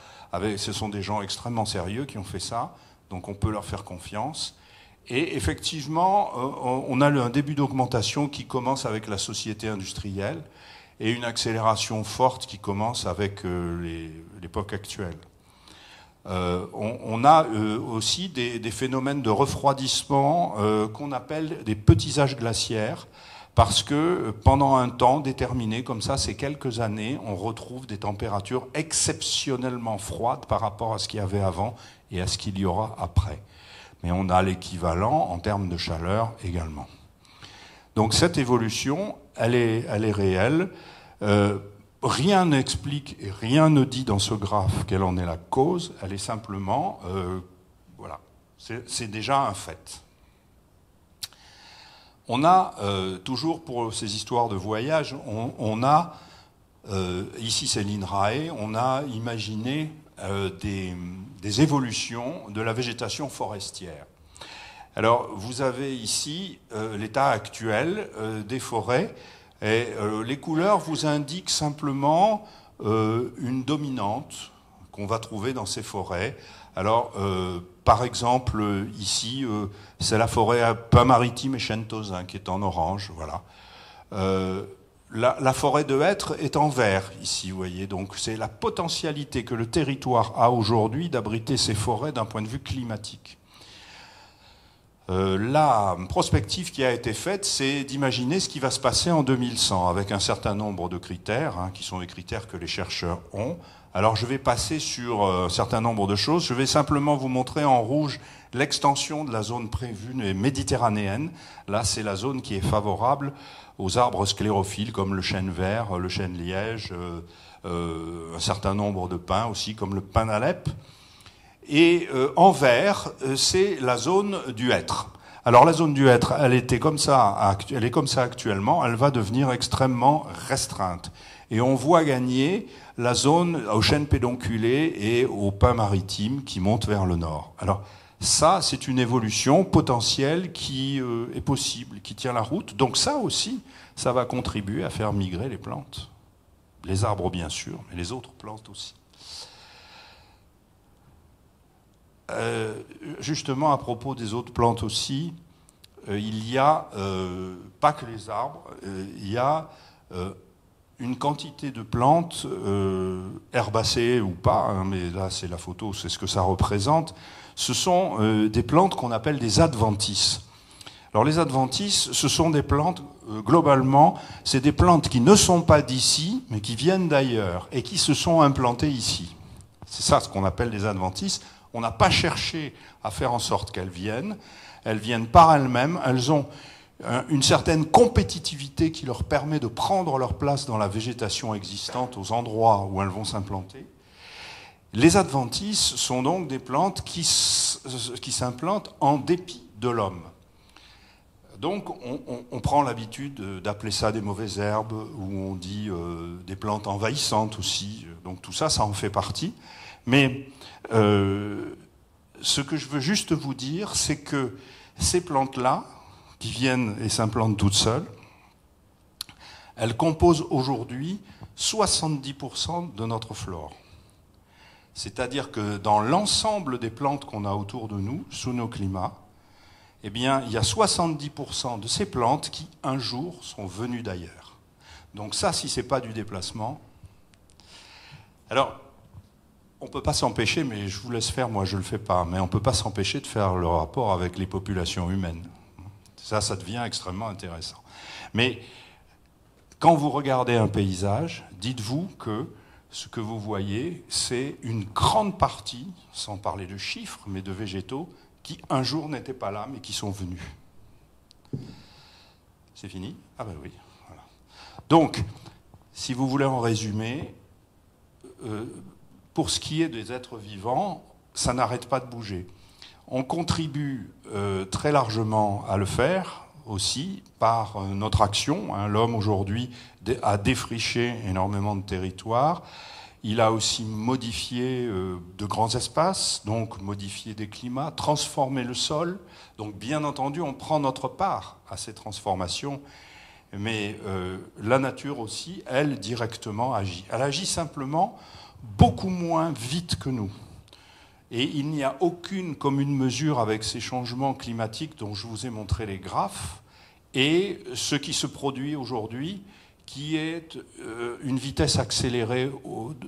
Ce sont des gens extrêmement sérieux qui ont fait ça. Donc on peut leur faire confiance. Et effectivement, on a un début d'augmentation qui commence avec la société industrielle et une accélération forte qui commence avec l'époque actuelle. On a aussi des phénomènes de refroidissement qu'on appelle des petits âges glaciaires, parce que pendant un temps déterminé, comme ça, ces quelques années, on retrouve des températures exceptionnellement froides par rapport à ce qu'il y avait avant et à ce qu'il y aura après. Mais on a l'équivalent en termes de chaleur également. Donc cette évolution, elle est réelle. Rien n'explique et rien ne dit dans ce graphe quelle en est la cause. Elle est simplement, voilà, c'est déjà un fait. On a, toujours pour ces histoires de voyage, on a, ici c'est l'INRAE, on a imaginé des évolutions de la végétation forestière. Alors, vous avez ici l'état actuel des forêts, et les couleurs vous indiquent simplement une dominante qu'on va trouver dans ces forêts. Alors, par exemple, ici, c'est la forêt pin maritime et chêne tausin qui est en orange, voilà. La forêt de hêtre est en vert, ici, vous voyez. Donc, c'est la potentialité que le territoire a aujourd'hui d'abriter ces forêts d'un point de vue climatique. La prospective qui a été faite, c'est d'imaginer ce qui va se passer en 2100, avec un certain nombre de critères, hein, qui sont les critères que les chercheurs ont. Alors je vais passer sur un certain nombre de choses. Je vais simplement vous montrer en rouge l'extension de la zone prévue méditerranéenne. Là, c'est la zone qui est favorable aux arbres sclérophiles, comme le chêne vert, le chêne liège, un certain nombre de pins aussi, comme le pin d'Alep. Et en vert, c'est la zone du hêtre. Alors la zone du hêtre, elle est comme ça actuellement, elle va devenir extrêmement restreinte. Et on voit gagner la zone aux chênes pédonculés et aux pins maritimes qui montent vers le nord. Alors ça, c'est une évolution potentielle qui est possible, qui tient la route. Donc ça aussi, ça va contribuer à faire migrer les plantes. Les arbres bien sûr, mais les autres plantes aussi. Justement, à propos des autres plantes aussi, il y a, pas que les arbres, il y a une quantité de plantes, herbacées ou pas, hein, mais là c'est la photo, c'est ce que ça représente. Ce sont des plantes qu'on appelle des adventices. Alors les adventices, ce sont des plantes, globalement, c'est des plantes qui ne sont pas d'ici, mais qui viennent d'ailleurs, et qui se sont implantées ici. C'est ça ce qu'on appelle des adventices. On n'a pas cherché à faire en sorte qu'elles viennent par elles-mêmes, elles ont une certaine compétitivité qui leur permet de prendre leur place dans la végétation existante aux endroits où elles vont s'implanter. Les adventices sont donc des plantes qui s'implantent en dépit de l'homme. Donc on prend l'habitude d'appeler ça des mauvaises herbes, ou on dit des plantes envahissantes aussi. Donc tout ça, ça en fait partie. Mais ce que je veux juste vous dire, c'est que ces plantes-là, qui viennent et s'implantent toutes seules, elles composent aujourd'hui 70% de notre flore. C'est-à-dire que dans l'ensemble des plantes qu'on a autour de nous, sous nos climats, eh bien, il y a 70% de ces plantes qui, un jour, sont venues d'ailleurs. Donc ça, si ce n'est pas du déplacement... Alors, on ne peut pas s'empêcher, mais je vous laisse faire, moi je ne le fais pas, mais on ne peut pas s'empêcher de faire le rapport avec les populations humaines. Ça devient extrêmement intéressant. Mais quand vous regardez un paysage, dites-vous que ce que vous voyez, c'est une grande partie, sans parler de chiffres, mais de végétaux, qui un jour n'étaient pas là, mais qui sont venus. C'est fini? Ah ben oui. Voilà. Donc, si vous voulez en résumer, pour ce qui est des êtres vivants, ça n'arrête pas de bouger. On contribue très largement à le faire aussi par notre action. Hein. L'homme aujourd'hui a défriché énormément de territoires. Il a aussi modifié de grands espaces, donc modifié des climats, transformé le sol. Donc bien entendu, on prend notre part à ces transformations. Mais la nature aussi, elle, directement agit. Elle agit simplement beaucoup moins vite que nous. Et il n'y a aucune commune mesure avec ces changements climatiques dont je vous ai montré les graphes et ce qui se produit aujourd'hui, qui est une vitesse accélérée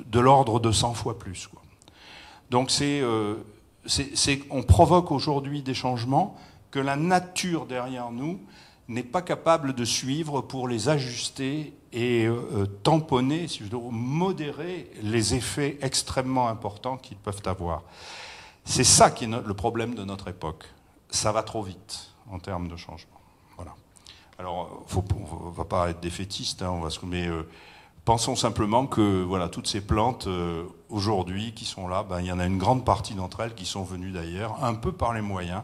de l'ordre de 100 fois plus, quoi. Donc on provoque aujourd'hui des changements que la nature derrière nous n'est pas capable de suivre pour les ajuster et tamponner, si je veux dire, modérer les effets extrêmement importants qu'ils peuvent avoir. C'est ça qui est le problème de notre époque. Ça va trop vite en termes de changement. Voilà. Alors, on ne va pas être défaitiste, hein, mais pensons simplement que voilà, toutes ces plantes aujourd'hui qui sont là, il y en a une grande partie d'entre elles qui sont venues d'ailleurs, un peu par les moyens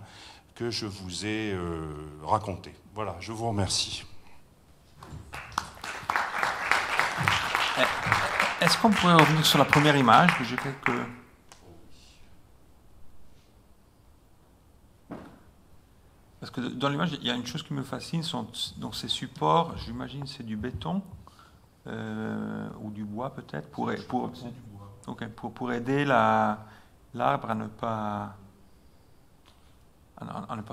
que je vous ai racontés. Voilà, je vous remercie. Est-ce qu'on pourrait revenir sur la première image que j'ai quelques... Parce que dans l'image, il y a une chose qui me fascine, donc ces supports, j'imagine c'est du béton ou du bois peut-être, pour aider l'arbre à ne pas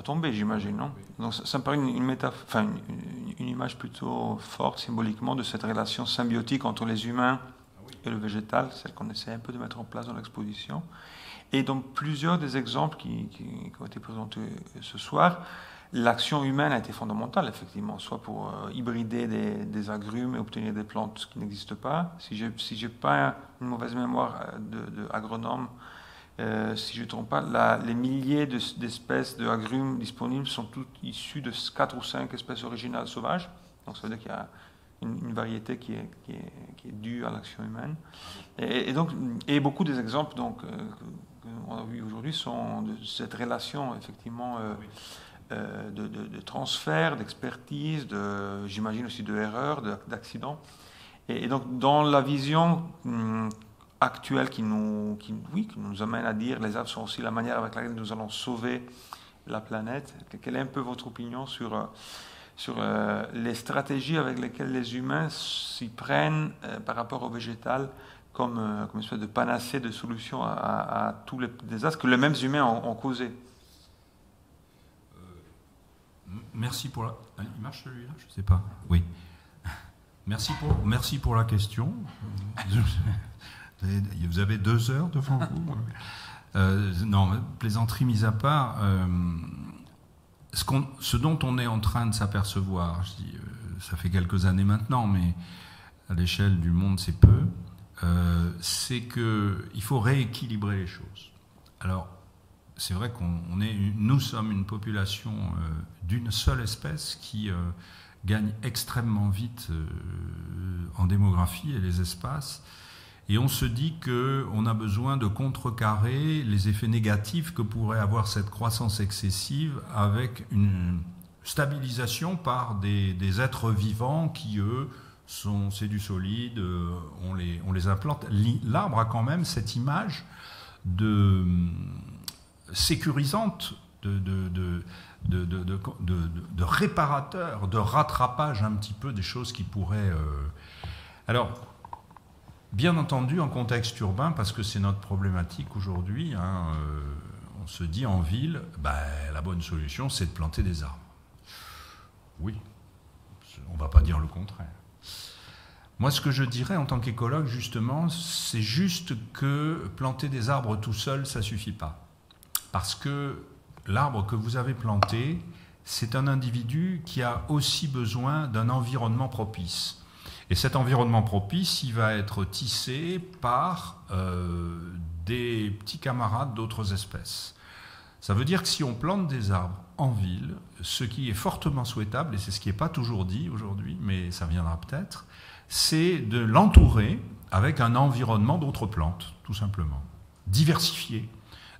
tomber, j'imagine, non? Donc ça me paraît une image plutôt forte symboliquement de cette relation symbiotique entre les humains et le végétal, celle qu'on essaie un peu de mettre en place dans l'exposition. Et dans plusieurs des exemples qui ont été présentés ce soir, l'action humaine a été fondamentale, effectivement, soit pour hybrider des agrumes et obtenir des plantes qui n'existent pas. Si j'ai pas une mauvaise mémoire d'agronome, si je ne me trompe pas, les milliers d'espèces d'agrumes disponibles sont toutes issues de 4 ou 5 espèces originales sauvages. Donc ça veut dire qu'il y a une variété qui est due à l'action humaine. Et beaucoup des exemples qu'on a vus aujourd'hui sont de cette relation, effectivement, de transfert, d'expertise, j'imagine aussi de erreurs, d'accidents. Et donc, dans la vision actuelle qui nous amène à dire les arbres sont aussi la manière avec laquelle nous allons sauver la planète, quelle est un peu votre opinion sur les stratégies avec lesquelles les humains s'y prennent par rapport au végétal comme une espèce de panacée de solutions à tous les désastres que les mêmes humains ont causés? Merci pour la... Il marche celui-là? Je ne sais pas. Oui. Merci pour la question. Vous avez 2 heures devant vous. Non, plaisanterie mise à part, ce dont on est en train de s'apercevoir, ça fait quelques années maintenant, mais à l'échelle du monde c'est peu, c'est qu'il faut rééquilibrer les choses. Alors, c'est vrai nous sommes une population d'une seule espèce qui gagne extrêmement vite en démographie et les espaces. Et on se dit qu'on a besoin de contrecarrer les effets négatifs que pourrait avoir cette croissance excessive avec une stabilisation par des êtres vivants qui, eux, c'est du solide, on les implante. L'arbre a quand même cette image sécurisante, de réparateur, de rattrapage un petit peu des choses qui pourraient... Alors, bien entendu, en contexte urbain, parce que c'est notre problématique aujourd'hui, on se dit en ville, la bonne solution, c'est de planter des arbres. Oui, on ne va pas dire le contraire. Moi, ce que je dirais en tant qu'écologue, justement, c'est juste que planter des arbres tout seul, ça ne suffit pas. Parce que l'arbre que vous avez planté, c'est un individu qui a aussi besoin d'un environnement propice. Et cet environnement propice, il va être tissé par des petits camarades d'autres espèces. Ça veut dire que si on plante des arbres en ville, ce qui est fortement souhaitable, et c'est ce qui n'est pas toujours dit aujourd'hui, mais ça viendra peut-être, c'est de l'entourer avec un environnement d'autres plantes, tout simplement. Diversifié.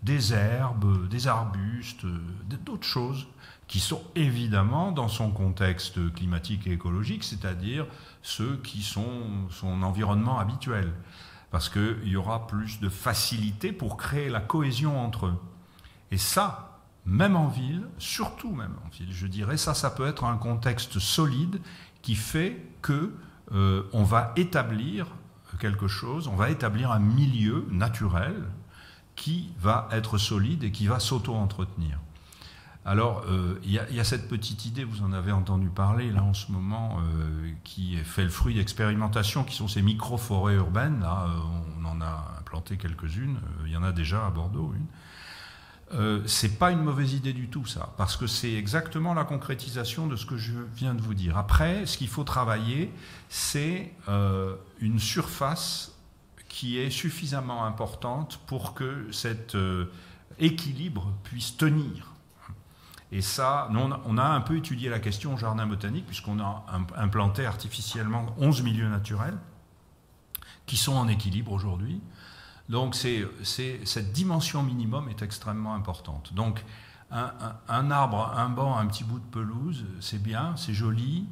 Des herbes, des arbustes, d'autres choses qui sont évidemment dans son contexte climatique et écologique, c'est-à-dire ceux qui sont son environnement habituel. Parce qu'il y aura plus de facilité pour créer la cohésion entre eux. Et ça, même en ville, surtout même en ville, je dirais, ça peut être un contexte solide qui fait que on va établir quelque chose, on va établir un milieu naturel qui va être solide et qui va s'auto-entretenir. Alors, il y a cette petite idée, vous en avez entendu parler là en ce moment, qui fait le fruit d'expérimentations, qui sont ces micro-forêts urbaines. Là, on en a implanté quelques-unes, il y en a déjà à Bordeaux, une. C'est pas une mauvaise idée du tout, ça, parce que c'est exactement la concrétisation de ce que je viens de vous dire. Après, ce qu'il faut travailler, c'est une surface qui est suffisamment importante pour que cet équilibre puisse tenir. Et ça, nous, on a un peu étudié la question au jardin botanique, puisqu'on a implanté artificiellement 11 milieux naturels qui sont en équilibre aujourd'hui. Donc cette dimension minimum est extrêmement importante. Donc un arbre, un banc, un petit bout de pelouse, c'est bien, c'est joli,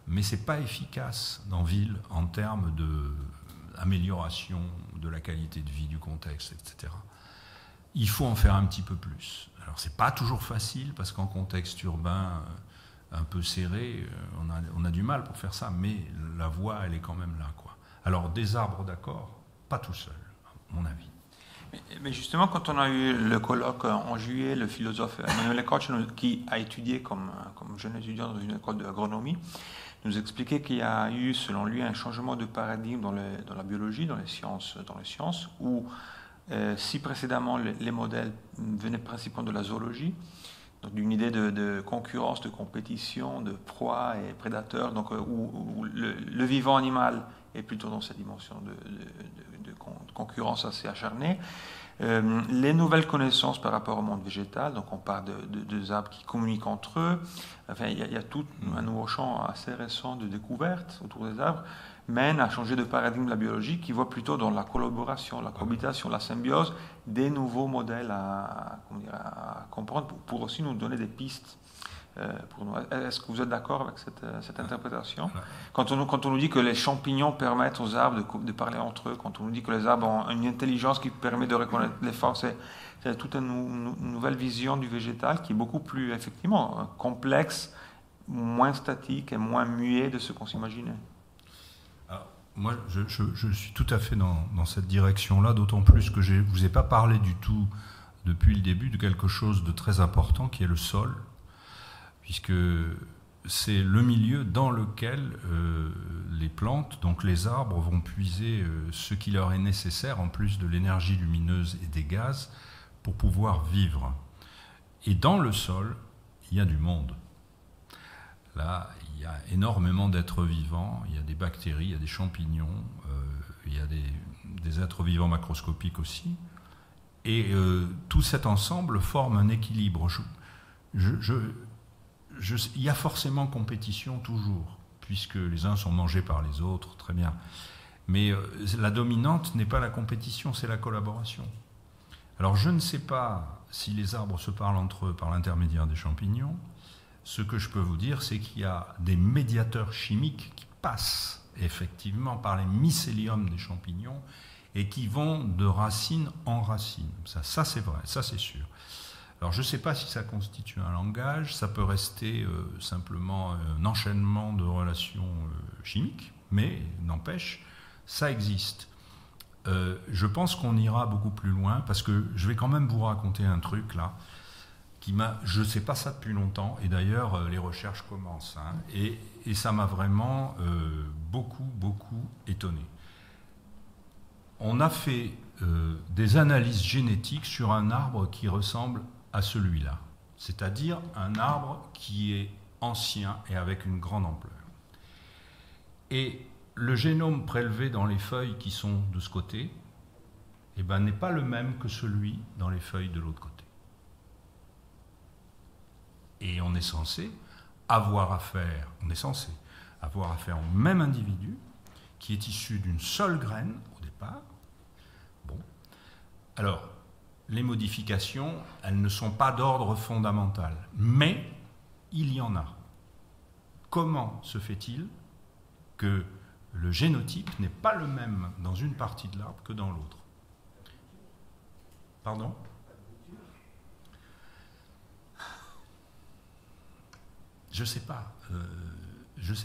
mais c'est pas efficace dans ville en termes d'amélioration de la qualité de vie, du contexte, etc. Il faut en faire un petit peu plus. Alors c'est pas toujours facile parce qu'en contexte urbain un peu serré, on a du mal pour faire ça, mais la voie elle est quand même là, quoi. Alors des arbres, d'accord, pas tout seul. Mon avis. Mais justement, quand on a eu le colloque en juillet, le philosophe Emmanuel Koch, qui a étudié comme jeune étudiant dans une école d'agronomie, nous expliquait qu'il y a eu, selon lui, un changement de paradigme dans la biologie, dans les sciences, où si précédemment les modèles venaient principalement de la zoologie, donc d'une idée de concurrence, de compétition, de proie et prédateur, donc où le vivant animal est plutôt dans cette dimension de concurrence assez acharnée. Les nouvelles connaissances par rapport au monde végétal, donc on parle de arbres qui communiquent entre eux, enfin, il y a tout un nouveau champ assez récent de découvertes autour des arbres, mène à changer de paradigme de la biologie qui voit plutôt dans la collaboration, la cohabitation, la symbiose, des nouveaux modèles à comprendre pour aussi nous donner des pistes. Pour nous. Est-ce que vous êtes d'accord avec cette interprétation ? Quand on nous dit que les champignons permettent aux arbres de parler entre eux, quand on nous dit que les arbres ont une intelligence qui permet de reconnaître les forces, c'est toute une nouvelle vision du végétal qui est beaucoup plus, effectivement, complexe, moins statique et moins muet de ce qu'on s'imaginait. Alors, moi, je suis tout à fait dans cette direction-là, d'autant plus que je ne vous ai pas parlé du tout, depuis le début, de quelque chose de très important qui est le sol. Puisque c'est le milieu dans lequel les plantes, donc les arbres, vont puiser ce qui leur est nécessaire, en plus de l'énergie lumineuse et des gaz, pour pouvoir vivre. Et dans le sol, il y a du monde. Là, il y a énormément d'êtres vivants, il y a des bactéries, il y a des champignons, il y a des êtres vivants macroscopiques aussi. Et tout cet ensemble forme un équilibre. Il y a forcément compétition toujours, puisque les uns sont mangés par les autres, très bien. Mais la dominante n'est pas la compétition, c'est la collaboration. Alors je ne sais pas si les arbres se parlent entre eux par l'intermédiaire des champignons. Ce que je peux vous dire, c'est qu'il y a des médiateurs chimiques qui passent effectivement par les mycéliums des champignons et qui vont de racine en racine. Ça c'est vrai, ça c'est sûr. Alors je ne sais pas si ça constitue un langage, ça peut rester simplement un enchaînement de relations chimiques, mais n'empêche, ça existe. Je pense qu'on ira beaucoup plus loin, parce que je vais quand même vous raconter un truc là, je ne sais pas ça depuis longtemps, et d'ailleurs les recherches commencent, hein, et ça m'a vraiment beaucoup étonné. On a fait des analyses génétiques sur un arbre qui ressemble à celui-là, c'est-à-dire un arbre qui est ancien et avec une grande ampleur. Et le génome prélevé dans les feuilles qui sont de ce côté, eh ben, n'est pas le même que celui dans les feuilles de l'autre côté. Et on est censé avoir affaire au même individu qui est issu d'une seule graine au départ. Bon. Alors, les modifications, elles ne sont pas d'ordre fondamental, mais il y en a. Comment se fait-il que le génotype n'est pas le même dans une partie de l'arbre que dans l'autre? Pardon? Je ne sais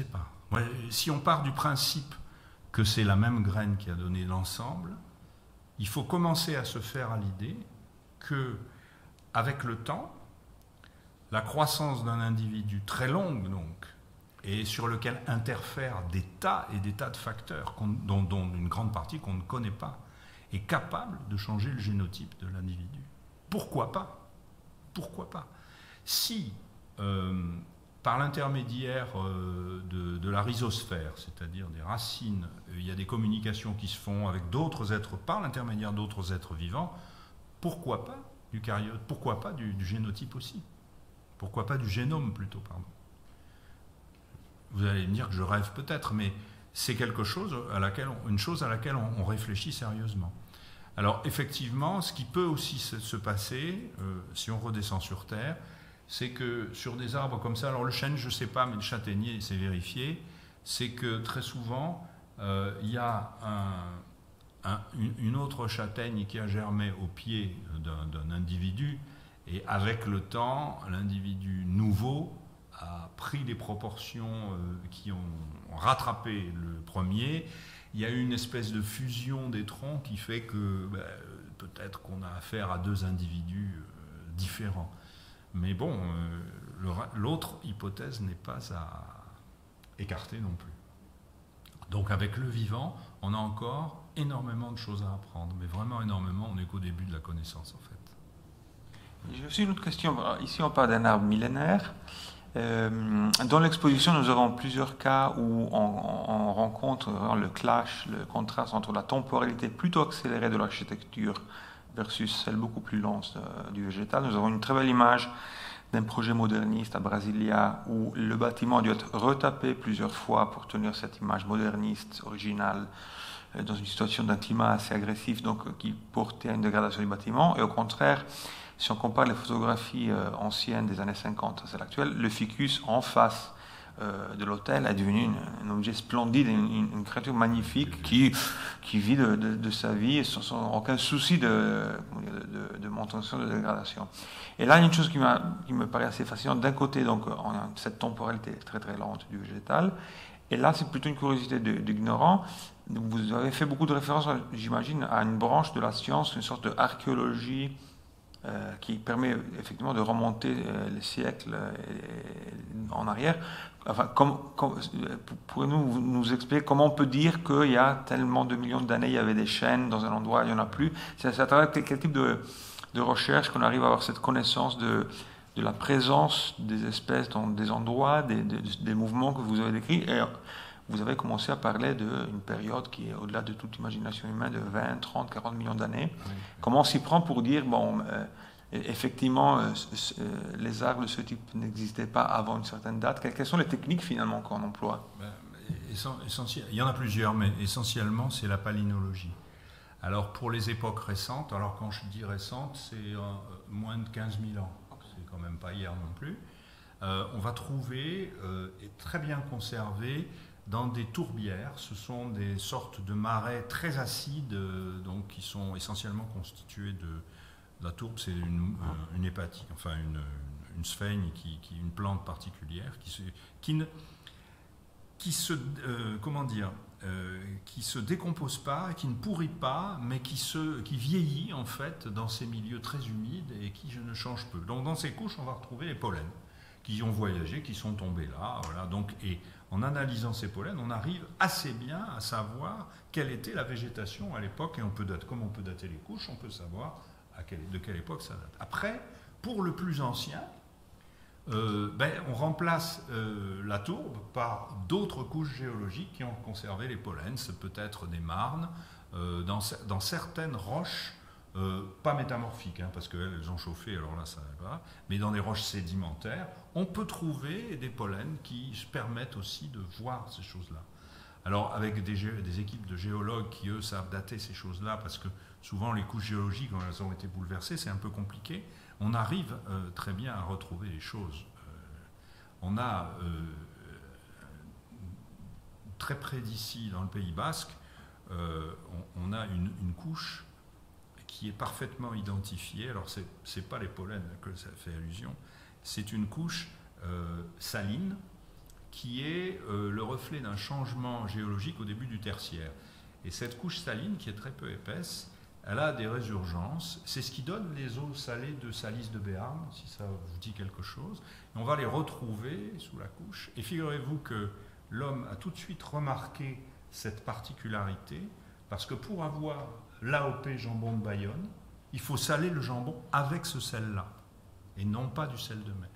pas. Ouais, si on part du principe que c'est la même graine qui a donné l'ensemble, il faut commencer à se faire à l'idée que, avec le temps, la croissance d'un individu très longue, donc, et sur lequel interfèrent des tas et des tas de facteurs, dont une grande partie qu'on ne connaît pas, est capable de changer le génotype de l'individu. Pourquoi pas? Pourquoi pas? Si, par l'intermédiaire de la rhizosphère, c'est-à-dire des racines, il y a des communications qui se font avec d'autres êtres, par l'intermédiaire d'autres êtres vivants, pourquoi pas d'eucaryotes? Pourquoi pas du génotype aussi? Pourquoi pas du génome plutôt, pardon? Vous allez me dire que je rêve peut-être, mais c'est une chose à laquelle on réfléchit sérieusement. Alors effectivement, ce qui peut aussi se passer, si on redescend sur Terre, c'est que sur des arbres comme ça, alors le chêne je ne sais pas, mais le châtaignier c'est vérifié, c'est que très souvent il y a une autre châtaigne qui a germé au pied d'un individu, et avec le temps, l'individu nouveau a pris des proportions qui ont rattrapé le premier. Il y a eu une espèce de fusion des troncs qui fait que peut-être qu'on a affaire à deux individus différents. Mais bon, l'autre hypothèse n'est pas à écarter non plus. Donc avec le vivant, on a encore énormément de choses à apprendre, mais vraiment énormément, on n'est qu'au début de la connaissance en fait. J'ai aussi une autre question. Ici on parle d'un arbre millénaire. Dans l'exposition, nous avons plusieurs cas où on rencontre le clash, le contraste entre la temporalité plutôt accélérée de l'architecture versus celle beaucoup plus lente du végétal. Nous avons une très belle image d'un projet moderniste à Brasilia où le bâtiment a dû être retapé plusieurs fois pour tenir cette image moderniste, originale, dans une situation d'un climat assez agressif, donc qui portait à une dégradation du bâtiment. Et au contraire, si on compare les photographies anciennes des années 50 à celles actuelles, le ficus en face de l'hôtel est devenu un objet splendide, une créature magnifique qui vit de sa vie sans aucun souci de manutention, de dégradation. Et là, il y a une chose qui me paraît assez fascinante. D'un côté, donc, on a cette temporalité très très lente du végétal, et là, c'est plutôt une curiosité d'ignorant. Vous avez fait beaucoup de références, j'imagine, à une branche de la science, une sorte d'archéologie qui permet effectivement de remonter les siècles en arrière. Enfin, pouvez-vous nous expliquer comment on peut dire qu'il y a tellement de millions d'années, il y avait des chênes dans un endroit, il n'y en a plus? C'est à travers quel type de recherche qu'on arrive à avoir cette connaissance de la présence des espèces dans des endroits, des mouvements que vous avez décrits? Et vous avez commencé à parler d'une période qui est au-delà de toute imagination humaine, de 20, 30, 40 millions d'années. Oui. Comment on s'y prend pour dire, bon, effectivement, les arbres de ce type n'existaient pas avant une certaine date? Quelles sont les techniques finalement qu'on emploie? Il y en a plusieurs, mais essentiellement, c'est la palynologie. Alors, pour les époques récentes, alors quand je dis récentes, c'est moins de 15 000 ans, c'est quand même pas hier non plus, on va trouver, et très bien conservés, dans des tourbières. Ce sont des sortes de marais très acides, donc, qui sont essentiellement constitués de la tourbe, c'est une hépatite, enfin une sphaigne, une plante particulière, qui se décompose pas, qui ne pourrit pas, mais qui vieillit en fait dans ces milieux très humides et qui ne change peu. Donc dans ces couches, on va retrouver les pollens qui ont voyagé, qui sont tombés là. Voilà. Donc, et en analysant ces pollens, on arrive assez bien à savoir quelle était la végétation à l'époque, et comme on peut dater les couches, on peut savoir de quelle époque ça date. Après, pour le plus ancien, on remplace la tourbe par d'autres couches géologiques qui ont conservé les pollens. C'est peut-être des marnes, dans certaines roches, pas métamorphiques, hein, parce qu'elles ont chauffé, alors là ça va pas, mais dans des roches sédimentaires, on peut trouver des pollens qui permettent aussi de voir ces choses-là. Alors avec des équipes de géologues qui, eux, savent dater ces choses-là, parce que souvent les couches géologiques, quand elles ont été bouleversées, c'est un peu compliqué, on arrive très bien à retrouver les choses. On a très près d'ici, dans le Pays Basque, on a une couche qui est parfaitement identifiée. Alors c'est pas les pollens que ça fait allusion, c'est une couche saline qui est le reflet d'un changement géologique au début du tertiaire. Et cette couche saline, qui est très peu épaisse, elle a des résurgences. C'est ce qui donne les eaux salées de Salis de Béarn, si ça vous dit quelque chose. Et on va les retrouver sous la couche. Et figurez-vous que l'homme a tout de suite remarqué cette particularité, parce que pour avoir l'AOP jambon de Bayonne, il faut saler le jambon avec ce sel-là, et non pas du sel de mer.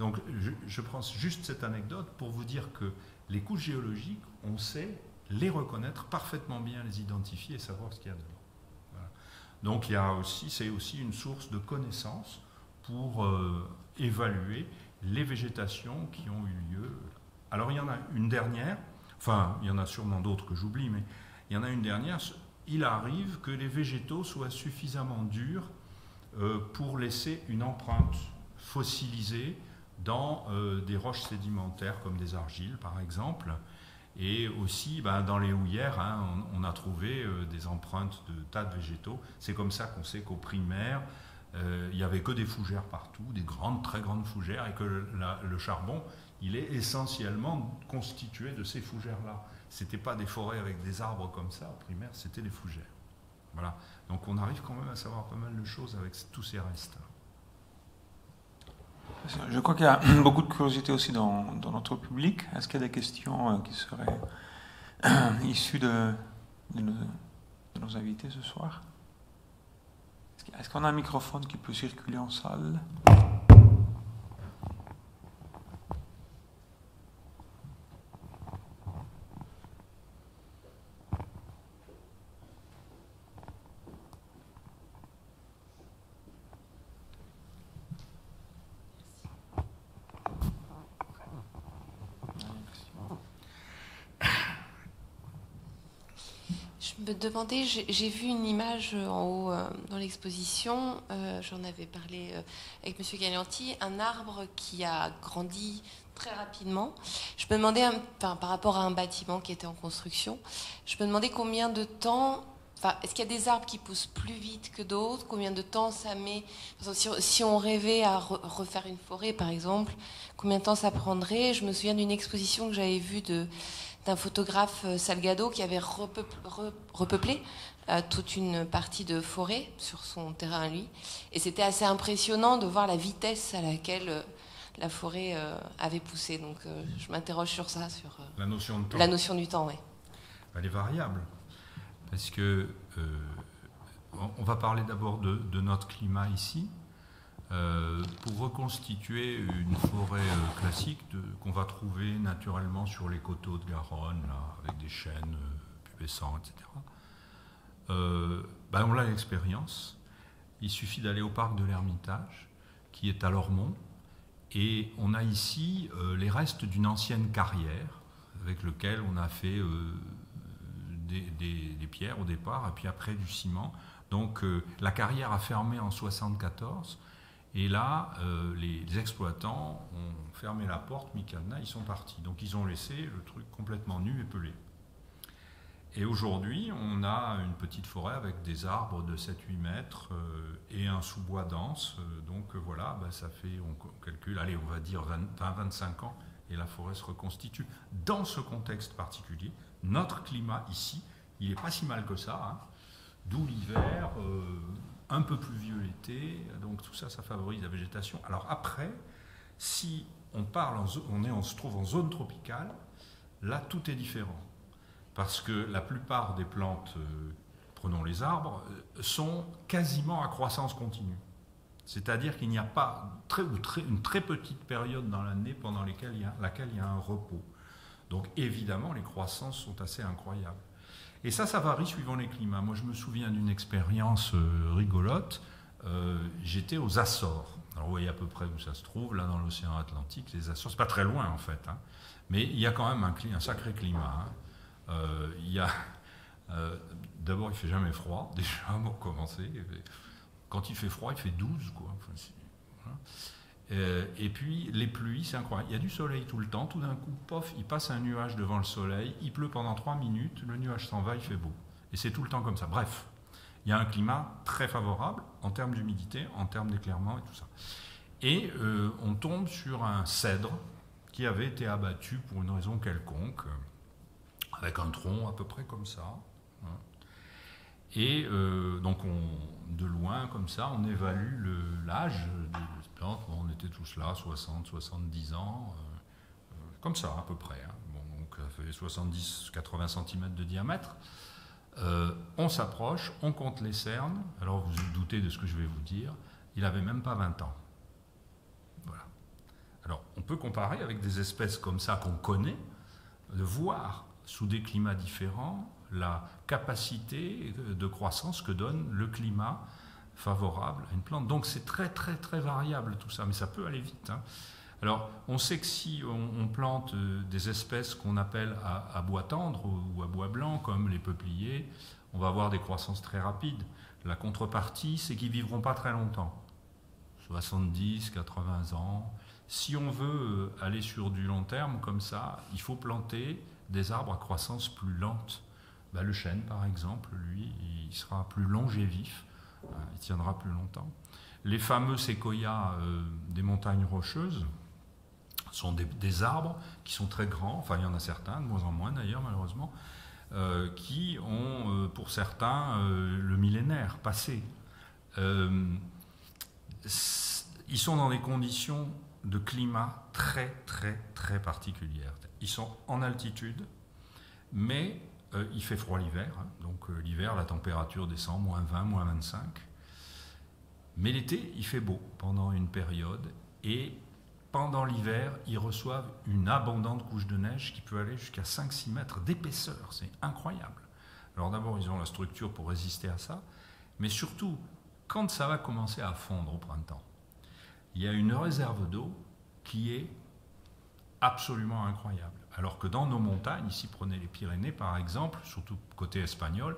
Donc je prends juste cette anecdote pour vous dire que les couches géologiques, on sait les reconnaître parfaitement bien, les identifier et savoir ce qu'il y a dedans. Voilà. Donc c'est aussi une source de connaissances pour évaluer les végétations qui ont eu lieu. Alors il y en a une dernière, enfin il y en a sûrement d'autres que j'oublie, mais il y en a une dernière. Il arrive que les végétaux soient suffisamment durs pour laisser une empreinte fossilisée dans des roches sédimentaires comme des argiles par exemple. Et aussi, dans les houillères, hein, on a trouvé des empreintes de tas de végétaux. C'est comme ça qu'on sait qu'au primaire, il n'y avait que des fougères partout, des grandes, très grandes fougères, et que le charbon, il est essentiellement constitué de ces fougères-là. Ce n'était pas des forêts avec des arbres comme ça, au primaire, c'était des fougères. Voilà. Donc on arrive quand même à savoir pas mal de choses avec tous ces restes. Je crois qu'il y a beaucoup de curiosité aussi dans notre public. Est-ce qu'il y a des questions qui seraient issues de nos invités ce soir? Est-ce qu'on a un microphone qui peut circuler en salle? Je me demandais, j'ai vu une image en haut dans l'exposition, j'en avais parlé avec M. Gaglianti, un arbre qui a grandi très rapidement. Je me demandais, par rapport à un bâtiment qui était en construction, je me demandais combien de temps, est-ce qu'il y a des arbres qui poussent plus vite que d'autres? Combien de temps ça met? Si on rêvait à refaire une forêt, par exemple, combien de temps ça prendrait? Je me souviens d'une exposition que j'avais vue d'un photographe Salgado qui avait repeuplé toute une partie de forêt sur son terrain à lui. Et c'était assez impressionnant de voir la vitesse à laquelle la forêt avait poussé. Donc je m'interroge sur ça, sur la notion de temps. La notion du temps, oui. Elle est variable. Parce que on va parler d'abord de notre climat ici. pour reconstituer une forêt classique qu'on va trouver naturellement sur les coteaux de Garonne, là, avec des chênes pubescents, etc. On a l'expérience. Il suffit d'aller au parc de l'Ermitage, qui est à Lormont, et on a ici les restes d'une ancienne carrière, avec lequel on a fait des pierres au départ, et puis après du ciment. Donc la carrière a fermé en 1974. Et là, les exploitants ont fermé la porte, mis cadenas, ils sont partis. Donc ils ont laissé le truc complètement nu et pelé. Et aujourd'hui, on a une petite forêt avec des arbres de 7-8 mètres et un sous-bois dense. Donc voilà, ça fait, on calcule, allez, on va dire 20-25 ans, et la forêt se reconstitue. Dans ce contexte particulier, notre climat ici, il n'est pas si mal que ça, hein. D'où l'hiver, un peu pluvieux l'été, donc tout ça, ça favorise la végétation. Alors après, si on se trouve en zone tropicale, là tout est différent. Parce que la plupart des plantes, prenons les arbres, sont quasiment à croissance continue. C'est-à-dire qu'il n'y a pas une très petite période dans l'année pendant laquelle il y a un repos. Donc évidemment, les croissances sont assez incroyables. Et ça varie suivant les climats. Moi, je me souviens d'une expérience rigolote. J'étais aux Açores. Alors, vous voyez à peu près où ça se trouve, là, dans l'océan Atlantique. Les Açores, c'est pas très loin, en fait, hein. Mais il y a quand même un sacré climat, hein. D'abord, il fait jamais froid, déjà, pour commencer. Quand il fait froid, il fait 12, quoi. Enfin, voilà. Et puis les pluies, c'est incroyable. Il y a du soleil tout le temps, tout d'un coup, pof, il passe un nuage devant le soleil, il pleut pendant 3 minutes, le nuage s'en va, il fait beau. Et c'est tout le temps comme ça. Bref, il y a un climat très favorable en termes d'humidité, en termes d'éclairement et tout ça. Et on tombe sur un cèdre qui avait été abattu pour une raison quelconque, avec un tronc à peu près comme ça. Et donc, de loin, comme ça, on évalue l'âge des plantes. Bon, on était tous là, 60, 70 ans, comme ça, à peu près, hein. Bon, donc, ça fait 70-80 cm de diamètre. On s'approche, on compte les cernes. Alors, vous vous doutez de ce que je vais vous dire. Il n'avait même pas 20 ans. Voilà. Alors, on peut comparer avec des espèces comme ça qu'on connaît, de voir, sous des climats différents, la capacité de croissance que donne le climat favorable à une plante. Donc c'est très très très variable tout ça, mais ça peut aller vite, hein. Alors on sait que si on plante des espèces qu'on appelle à bois tendre ou à bois blanc, comme les peupliers, on va avoir des croissances très rapides. La contrepartie, c'est qu'ils ne vivront pas très longtemps, 70, 80 ans. Si on veut aller sur du long terme comme ça, il faut planter des arbres à croissance plus lente. Le chêne, par exemple, lui, il sera plus longévif, il tiendra plus longtemps. Les fameux séquoias des montagnes rocheuses sont des arbres qui sont très grands, enfin il y en a certains, de moins en moins d'ailleurs malheureusement, qui ont pour certains le millénaire passé. Ils sont dans des conditions de climat très très très particulières. Ils sont en altitude, mais il fait froid l'hiver, hein. Donc l'hiver, la température descend, moins 20, moins 25. Mais l'été, il fait beau pendant une période, et pendant l'hiver, ils reçoivent une abondante couche de neige qui peut aller jusqu'à 5-6 mètres d'épaisseur. C'est incroyable. Alors d'abord, ils ont la structure pour résister à ça, mais surtout, quand ça va commencer à fondre au printemps, il y a une réserve d'eau qui est absolument incroyable. Alors que dans nos montagnes, ici prenez les Pyrénées par exemple, surtout côté espagnol,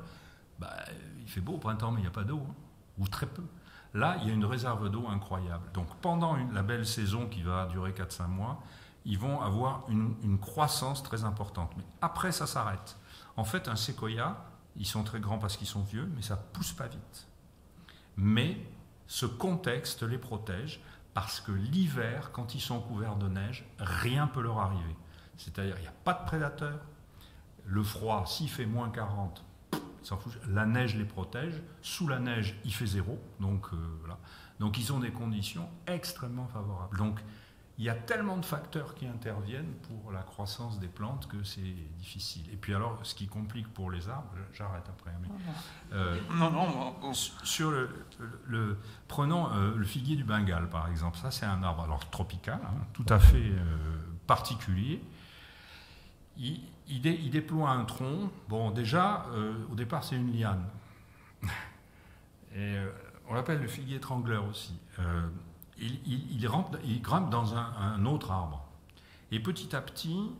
il fait beau au printemps mais il n'y a pas d'eau, hein, ou très peu. Là, il y a une réserve d'eau incroyable. Donc pendant la belle saison qui va durer 4-5 mois, ils vont avoir une croissance très importante. Mais après, ça s'arrête. En fait, un séquoia, ils sont très grands parce qu'ils sont vieux, mais ça ne pousse pas vite. Mais ce contexte les protège, parce que l'hiver, quand ils sont couverts de neige, rien ne peut leur arriver. C'est-à-dire qu'il n'y a pas de prédateurs. Le froid, s'il fait moins 40, s'en fout. La neige les protège. Sous la neige, il fait 0. Donc, voilà. Donc ils ont des conditions extrêmement favorables. Donc il y a tellement de facteurs qui interviennent pour la croissance des plantes que c'est difficile. Et puis alors, ce qui complique pour les arbres, j'arrête après. Mais, sur prenons le figuier du Bengale, par exemple. Ça, c'est un arbre alors tropical, tout à fait particulier. Il déploie un tronc. Bon, déjà, au départ, c'est une liane. Et on l'appelle le figuier étrangleur aussi. Il grimpe dans un autre arbre. Et petit à petit,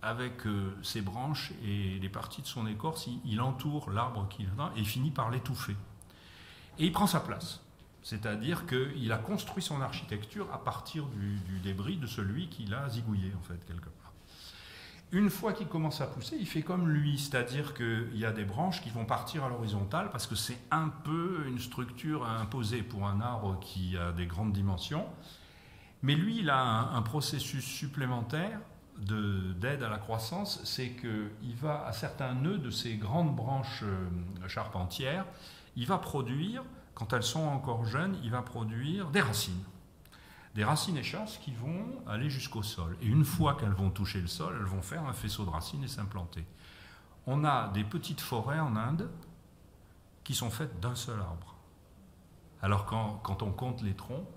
avec ses branches et les parties de son écorce, il entoure l'arbre qu'il a et finit par l'étouffer. Et il prend sa place. C'est-à-dire qu'il a construit son architecture à partir du débris de celui qu'il a zigouillé, en fait, quelque part. Une fois qu'il commence à pousser, il fait comme lui, c'est-à-dire qu'il y a des branches qui vont partir à l'horizontale parce que c'est un peu une structure imposée pour un arbre qui a des grandes dimensions. Mais lui, il a un processus supplémentaire d'aide à la croissance, c'est qu'il va à certains nœuds de ces grandes branches charpentières, il va produire, quand elles sont encore jeunes, il va produire des racines. Des racines échasses qui vont aller jusqu'au sol. Et une fois qu'elles vont toucher le sol, elles vont faire un faisceau de racines et s'implanter. On a des petites forêts en Inde qui sont faites d'un seul arbre. Alors quand on compte les troncs,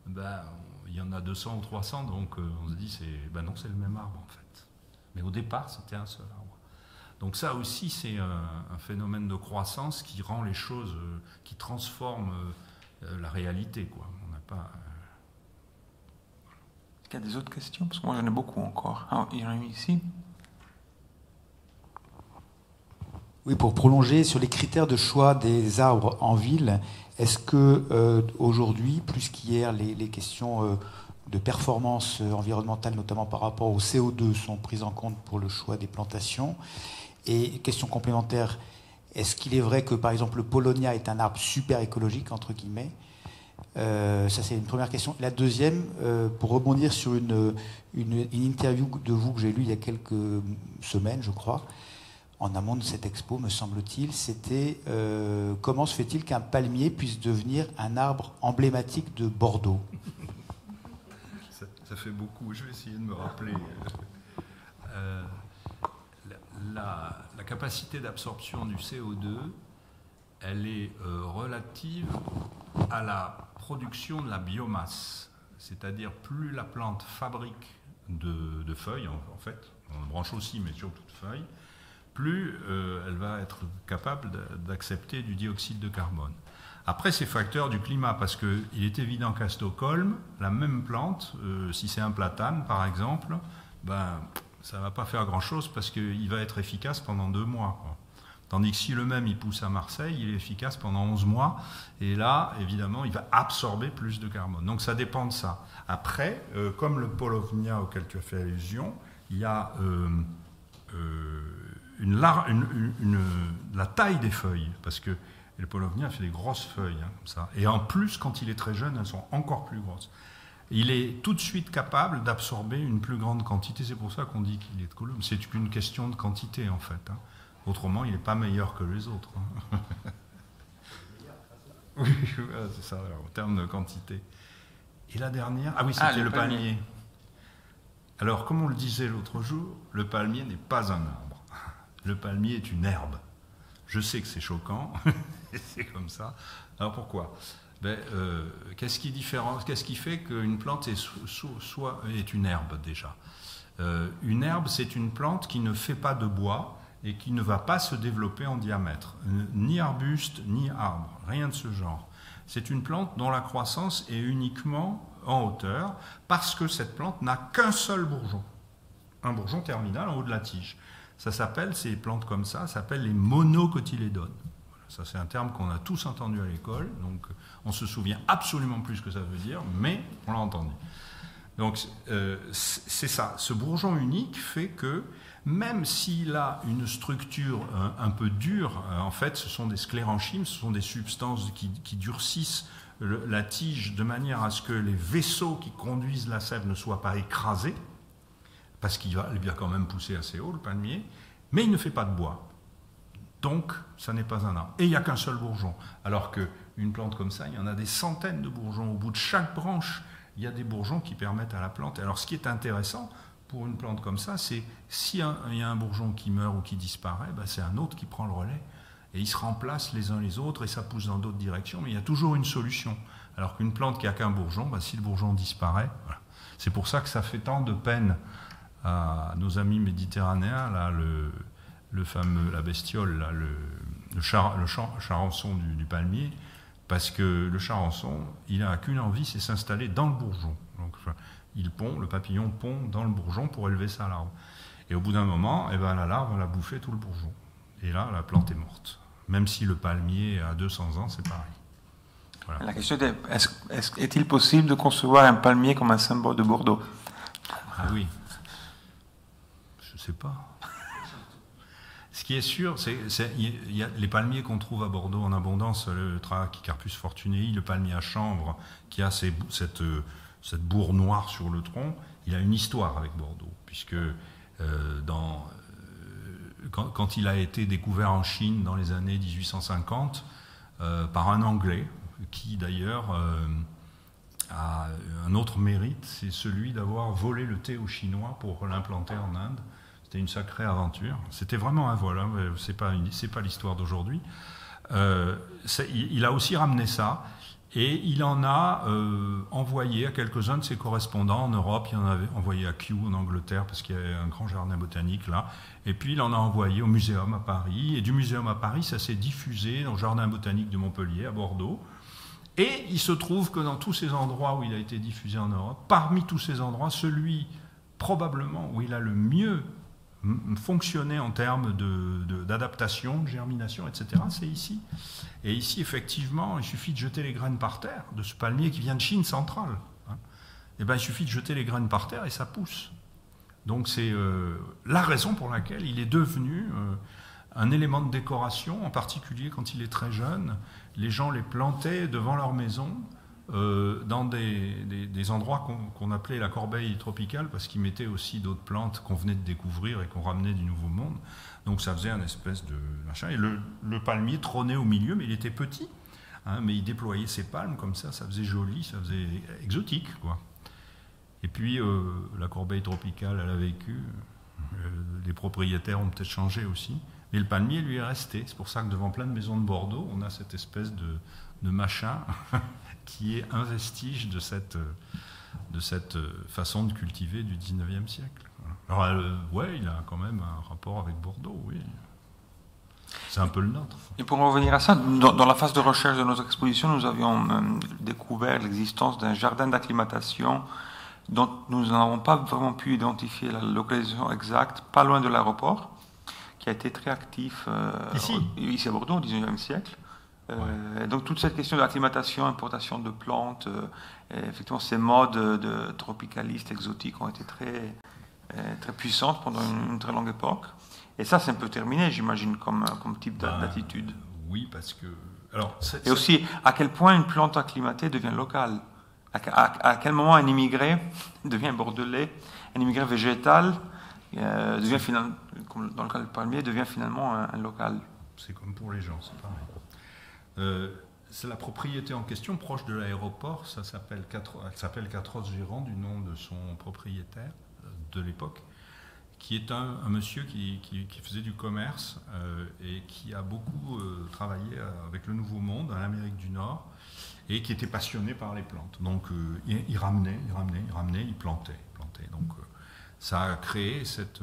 il y en a 200 ou 300, donc on se dit, non, c'est le même arbre en fait. Mais au départ, c'était un seul arbre. Donc ça aussi, c'est un phénomène de croissance qui rend les choses, qui transforme la réalité, quoi. On n'a pas... Est-ce qu'il y a des autres questions? Parce que moi, j'en ai beaucoup encore. Ah, il y en a une ici. Oui, pour prolonger sur les critères de choix des arbres en ville, est-ce que aujourd'hui, plus qu'hier, les questions de performance environnementale, notamment par rapport au CO2, sont prises en compte pour le choix des plantations? Et question complémentaire, est-ce qu'il est vrai que, par exemple, le Paulownia est un arbre super écologique, entre guillemets? Ça, c'est une première question. La deuxième, pour rebondir sur une interview de vous que j'ai lue il y a quelques semaines, je crois, en amont de cette expo, me semble-t-il, c'était comment se fait-il qu'un palmier puisse devenir un arbre emblématique de Bordeaux? Ça fait beaucoup, je vais essayer de me rappeler. La capacité d'absorption du CO2, elle est relative à la production de la biomasse. C'est-à-dire, plus la plante fabrique de feuilles, en fait, on branche aussi, mais surtout de feuilles, plus elle va être capable d'accepter du dioxyde de carbone. Après, c'est facteur du climat, parce qu'il est évident qu'à Stockholm, la même plante, si c'est un platane, par exemple, ça ne va pas faire grand-chose, parce qu'il va être efficace pendant 2 mois, quoi. Tandis que si le même il pousse à Marseille, il est efficace pendant 11 mois, et là, évidemment, il va absorber plus de carbone. Donc ça dépend de ça. Après, comme le Paulownia auquel tu as fait allusion, il y a la taille des feuilles, parce que le Paulownia fait des grosses feuilles, comme ça. Et en plus, quand il est très jeune, elles sont encore plus grosses. Il est tout de suite capable d'absorber une plus grande quantité. C'est pour ça qu'on dit qu'il est de Coulomb. C'est qu'une question de quantité, en fait. Autrement, il n'est pas meilleur que les autres. Oui, c'est ça, en termes de quantité. Et la dernière, c'était le palmier. Alors, comme on le disait l'autre jour, le palmier n'est pas un arbre. Le palmier est une herbe. Je sais que c'est choquant, c'est comme ça. Alors pourquoi? Qu'est-ce qui fait qu'une plante est une herbe déjà? Une herbe, c'est une plante qui ne fait pas de bois et qui ne va pas se développer en diamètre, ni arbuste, ni arbre, rien de ce genre. C'est une plante dont la croissance est uniquement en hauteur, parce que cette plante n'a qu'un seul bourgeon, un bourgeon terminal en haut de la tige. Ces plantes comme ça s'appellent les monocotylédones. Ça, c'est un terme qu'on a tous entendu à l'école, donc on se souvient absolument plus ce que ça veut dire, mais on l'a entendu. Donc c'est ça, ce bourgeon unique fait que même s'il a une structure un peu dure, en fait ce sont des sclérenchymes, ce sont des substances qui durcissent la tige de manière à ce que les vaisseaux qui conduisent la sève ne soient pas écrasés, parce qu'il va quand même pousser assez haut, le palmier, mais il ne fait pas de bois. Donc, ça n'est pas un arbre. Et il n'y a qu'un seul bourgeon. Alors qu'une plante comme ça, il y en a des centaines de bourgeons. Au bout de chaque branche, il y a des bourgeons qui permettent à la plante. Alors ce qui est intéressant pour une plante comme ça, c'est s'il y a un bourgeon qui meurt ou qui disparaît, c'est un autre qui prend le relais. Et ils se remplacent les uns les autres et ça pousse dans d'autres directions, mais il y a toujours une solution. Alors qu'une plante qui n'a qu'un bourgeon, si le bourgeon disparaît, voilà. C'est pour ça que ça fait tant de peine à nos amis méditerranéens, là, le fameux, la bestiole, là, le charançon du palmier, parce que le charançon, il n'a qu'une envie, c'est s'installer dans le bourgeon. Donc, le papillon pond dans le bourgeon pour élever sa larve. Et au bout d'un moment, la larve va bouffer tout le bourgeon. Et là, la plante est morte. Même si le palmier a 200 ans, c'est pareil. Voilà. La question est, est-il possible de concevoir un palmier comme un symbole de Bordeaux? Ah oui. Je ne sais pas. Ce qui est sûr, il y a les palmiers qu'on trouve à Bordeaux en abondance, le Trachycarpus fortunei, le palmier à chanvre, qui a cette bourre noire sur le tronc, il a une histoire avec Bordeaux, puisque quand il a été découvert en Chine dans les années 1850 par un Anglais, qui d'ailleurs a un autre mérite, c'est celui d'avoir volé le thé aux Chinois pour l'implanter en Inde. C'était une sacrée aventure. C'était vraiment un vol, hein, c'est pas l'histoire d'aujourd'hui. Il a aussi ramené ça, et il en a envoyé à quelques-uns de ses correspondants en Europe. Il en avait envoyé à Kew en Angleterre, parce qu'il y avait un grand jardin botanique là. Et puis il en a envoyé au Muséum à Paris. Et du Muséum à Paris, ça s'est diffusé au jardin botanique de Montpellier, à Bordeaux. Et il se trouve que dans tous ces endroits où il a été diffusé en Europe, parmi tous ces endroits, celui probablement où il a le mieux fonctionné en termes d'adaptation, de germination, etc., c'est ici. Et ici, effectivement, il suffit de jeter les graines par terre de ce palmier qui vient de Chine centrale. Hein. Et il suffit de jeter les graines par terre et ça pousse. Donc c'est la raison pour laquelle il est devenu un élément de décoration, en particulier quand il est très jeune. Les gens les plantaient devant leur maison, dans des endroits qu'on appelait la corbeille tropicale, parce qu'ils mettaient aussi d'autres plantes qu'on venait de découvrir et qu'on ramenait du Nouveau Monde. Donc ça faisait un espèce de machin. Et le palmier trônait au milieu, mais il était petit. Hein, mais il déployait ses palmes comme ça faisait joli, ça faisait exotique, quoi. Et puis la corbeille tropicale, elle a vécu. Les propriétaires ont peut-être changé aussi. Mais le palmier, lui, est resté. C'est pour ça que devant plein de maisons de Bordeaux, on a cette espèce de machin qui est un vestige de cette façon de cultiver du 19e siècle. Alors, ouais, il a quand même un rapport avec Bordeaux, oui. C'est un peu le nôtre. Et pour en revenir à ça, dans la phase de recherche de notre exposition, nous avions découvert l'existence d'un jardin d'acclimatation dont nous n'avons pas vraiment pu identifier la localisation exacte, pas loin de l'aéroport, qui a été très actif ici à Bordeaux au 19e siècle. Ouais. Donc toute cette question de l'acclimatation, importation de plantes, effectivement ces modes de tropicalistes exotiques ont été très puissantes pendant une très longue époque. Et ça, c'est un peu terminé, j'imagine, comme type d'attitude. Oui, parce que... Et aussi, à quel point une plante acclimatée devient locale. À quel moment un immigré devient bordelais, un immigré végétal devient finalement, comme dans le cas du palmier, devient finalement un local. C'est comme pour les gens, c'est pareil. C'est la propriété en question, proche de l'aéroport, elle s'appelle Catros-Giron, du nom de son propriétaire de l'époque, qui est un monsieur qui faisait du commerce et qui a beaucoup travaillé avec le Nouveau Monde, en Amérique du Nord, et qui était passionné par les plantes. Donc il ramenait, il plantait. Donc ça a créé cette...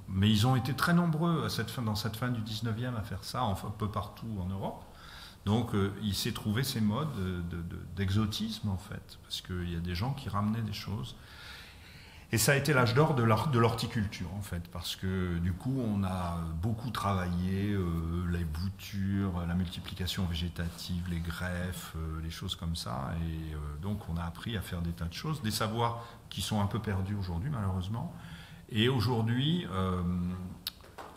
mais ils ont été très nombreux dans cette fin du 19e à faire ça, un peu partout en Europe. Donc il s'est trouvé ces modes d'exotisme, en fait, parce qu'il y a des gens qui ramenaient des choses. Et ça a été l'âge d'or de l'horticulture, en fait, parce que du coup, on a beaucoup travaillé les boutures, la multiplication végétative, les greffes, les choses comme ça. Et donc, on a appris à faire des tas de choses, des savoirs qui sont un peu perdus aujourd'hui, malheureusement. Et aujourd'hui,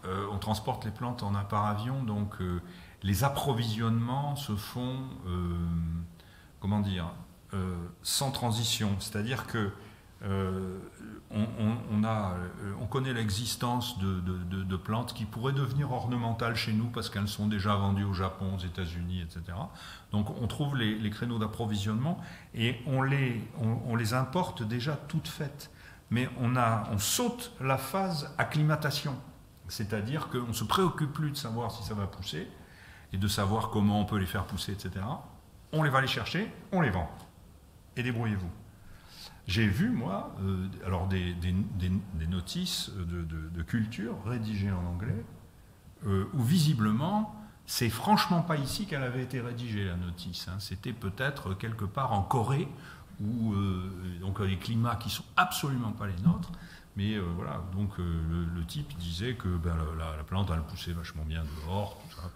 on transporte les plantes en appart-avion, donc les approvisionnements se font, sans transition. C'est-à-dire que on connaît l'existence de plantes qui pourraient devenir ornementales chez nous parce qu'elles sont déjà vendues au Japon, aux États-Unis, etc. Donc on trouve les créneaux d'approvisionnement et on les importe déjà toutes faites. Mais on saute la phase acclimatation, c'est-à-dire qu'on ne se préoccupe plus de savoir si ça va pousser et de savoir comment on peut les faire pousser, etc. On les va les chercher, on les vend. Et débrouillez-vous. J'ai vu, moi, alors des notices de culture rédigées en anglais, où visiblement, c'est franchement pas ici qu'elle avait été rédigée, la notice. Hein. C'était peut-être quelque part en Corée, où donc les climats qui sont absolument pas les nôtres. Mais voilà, donc le type il disait que ben, la plante, elle poussait vachement bien dehors, tout ça.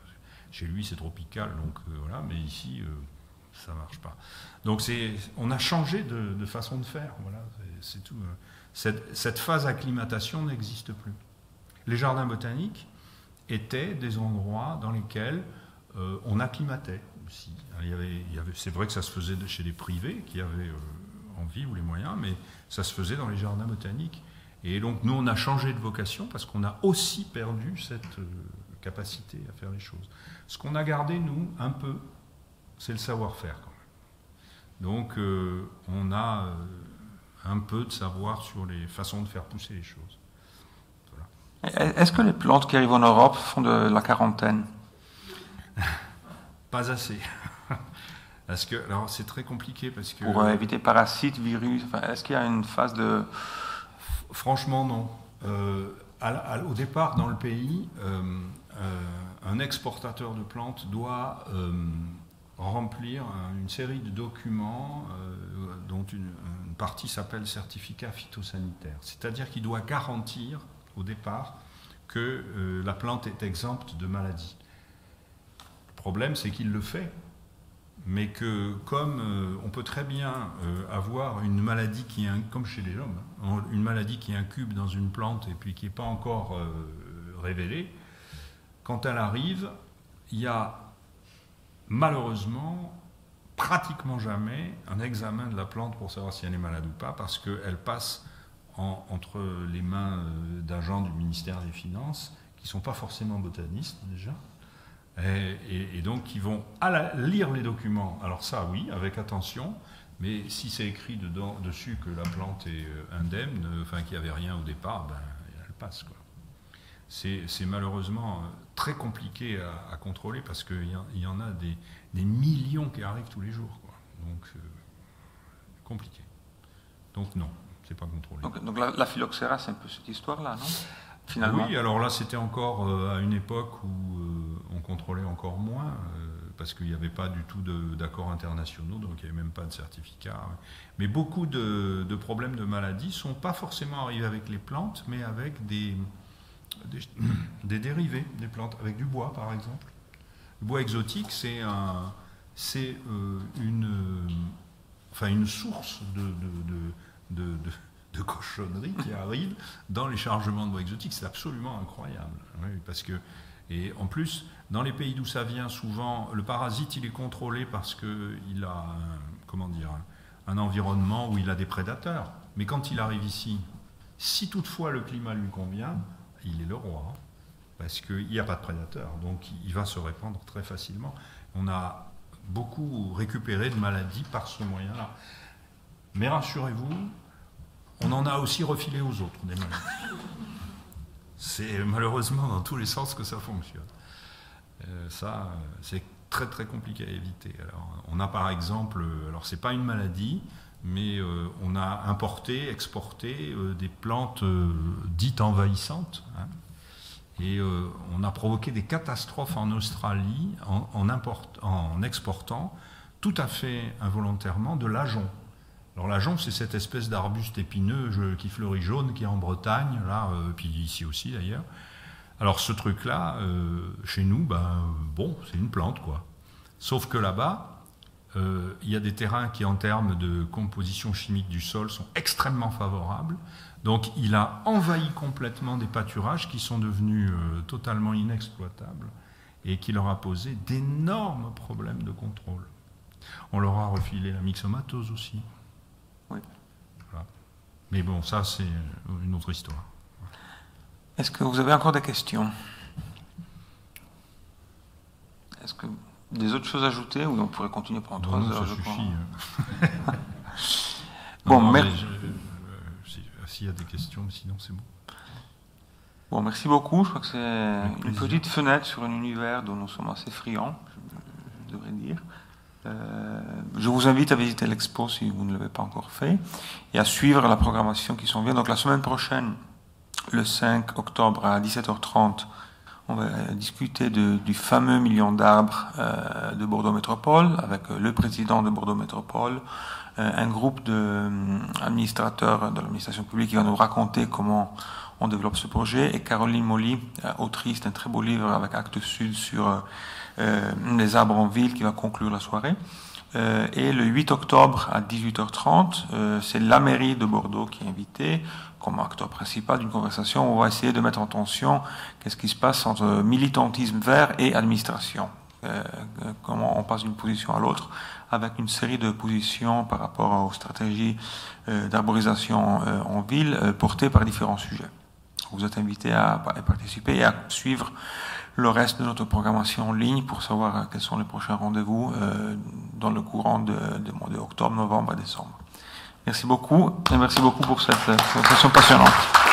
Chez lui, c'est tropical, donc voilà, mais ici... ça ne marche pas. Donc on a changé de façon de faire. Voilà, c'est tout. Cette phase d'acclimatation n'existe plus. Les jardins botaniques étaient des endroits dans lesquels on acclimatait aussi. C'est vrai que ça se faisait chez les privés qui avaient envie ou les moyens, mais ça se faisait dans les jardins botaniques. Et donc nous, on a changé de vocation parce qu'on a aussi perdu cette capacité à faire les choses. Ce qu'on a gardé, nous, un peu, c'est le savoir-faire quand même. Donc on a un peu de savoir sur les façons de faire pousser les choses. Voilà. Est-ce que les plantes qui arrivent en Europe font de la quarantaine? Pas assez. Parce que, alors c'est très compliqué parce que... Pour éviter parasites, virus, enfin, est-ce qu'il y a une phase de... Franchement non. Au départ dans le pays, un exportateur de plantes doit... remplir une série de documents dont une partie s'appelle certificat phytosanitaire. C'est-à-dire qu'il doit garantir au départ que la plante est exempte de maladies. Le problème, c'est qu'il le fait, mais que comme on peut très bien avoir une maladie qui est, comme chez les hommes, hein, une maladie qui incube dans une plante et puis qui n'est pas encore révélée, quand elle arrive, il y a malheureusement, pratiquement jamais un examen de la plante pour savoir si elle est malade ou pas, parce qu'elle passe entre les mains d'agents du ministère des Finances, qui ne sont pas forcément botanistes déjà, et donc qui vont lire les documents. Alors ça, oui, avec attention, mais si c'est écrit dessus que la plante est indemne, enfin qu'il n'y avait rien au départ, ben, elle passe, quoi. C'est malheureusement très compliqué à contrôler parce qu'il y en a des millions qui arrivent tous les jours, quoi. Donc, compliqué. Donc non, c'est pas contrôlé. Donc la phylloxéra, c'est un peu cette histoire-là, non? Finalement. Oui, alors là, c'était encore à une époque où on contrôlait encore moins parce qu'il n'y avait pas du tout d'accords internationaux, donc il n'y avait même pas de certificat. Mais beaucoup de problèmes de maladies ne sont pas forcément arrivés avec les plantes, mais avec des dérivés des plantes, avec du bois par exemple. Le bois exotique, c'est une source de cochonneries qui arrivent dans les chargements de bois exotique. C'est absolument incroyable. Oui, parce que, et en plus, dans les pays d'où ça vient, souvent, le parasite, il est contrôlé parce qu'il a un environnement où il a des prédateurs. Mais quand il arrive ici, si toutefois le climat lui convient, il est le roi, parce qu'il n'y a pas de prédateur, donc il va se répandre très facilement. On a beaucoup récupéré de maladies par ce moyen-là. Mais rassurez-vous, on en a aussi refilé aux autres des maladies. C'est malheureusement dans tous les sens que ça fonctionne. Ça, c'est très très compliqué à éviter. Alors, on a par exemple, alors c'est pas une maladie, mais on a importé, exporté des plantes dites envahissantes, hein, et on a provoqué des catastrophes en Australie en exportant tout à fait involontairement de l'ajonc. Alors l'ajonc, c'est cette espèce d'arbuste épineux qui fleurit jaune, qui est en Bretagne, là, puis ici aussi d'ailleurs. Alors ce truc-là, chez nous, c'est une plante, quoi. Sauf que là-bas, il y a des terrains qui, en termes de composition chimique du sol, sont extrêmement favorables. Donc il a envahi complètement des pâturages qui sont devenus totalement inexploitables et qui leur a posé d'énormes problèmes de contrôle. On leur a refilé la myxomatose aussi. Oui. Voilà. Mais bon, ça, c'est une autre histoire. Est-ce que vous avez encore des questions? Est-ce que des autres choses à ajouter ou on pourrait continuer pendant 3 Non, heures? ça je crois. suffit. Bon, non, merci. S'il y a des questions, mais sinon c'est bon. Bon, merci beaucoup. Je crois que c'est Avec une plaisir. petite fenêtre sur un univers dont nous sommes assez friands, je devrais dire. Je vous invite à visiter l'expo si vous ne l'avez pas encore fait et à suivre la programmation qui s'en vient. Donc la semaine prochaine, le 5 octobre à 17h30, on va discuter du fameux million d'arbres de Bordeaux Métropole avec le président de Bordeaux Métropole, un groupe d'administrateurs de l'administration publique qui va nous raconter comment on développe ce projet, et Caroline Molly, autrice d'un très beau livre avec Actes Sud sur les arbres en ville qui va conclure la soirée. Et le 8 octobre à 18h30, c'est la mairie de Bordeaux qui est invitée comme acteur principal d'une conversation où on va essayer de mettre en tension qu'est-ce qui se passe entre militantisme vert et administration. Comment on passe d'une position à l'autre avec une série de positions par rapport aux stratégies d'arborisation en ville portées par différents sujets. Vous êtes invités à participer et à suivre le reste de notre programmation en ligne pour savoir quels sont les prochains rendez-vous dans le courant de mois de octobre, novembre et décembre. Merci beaucoup et merci beaucoup pour cette session passionnante.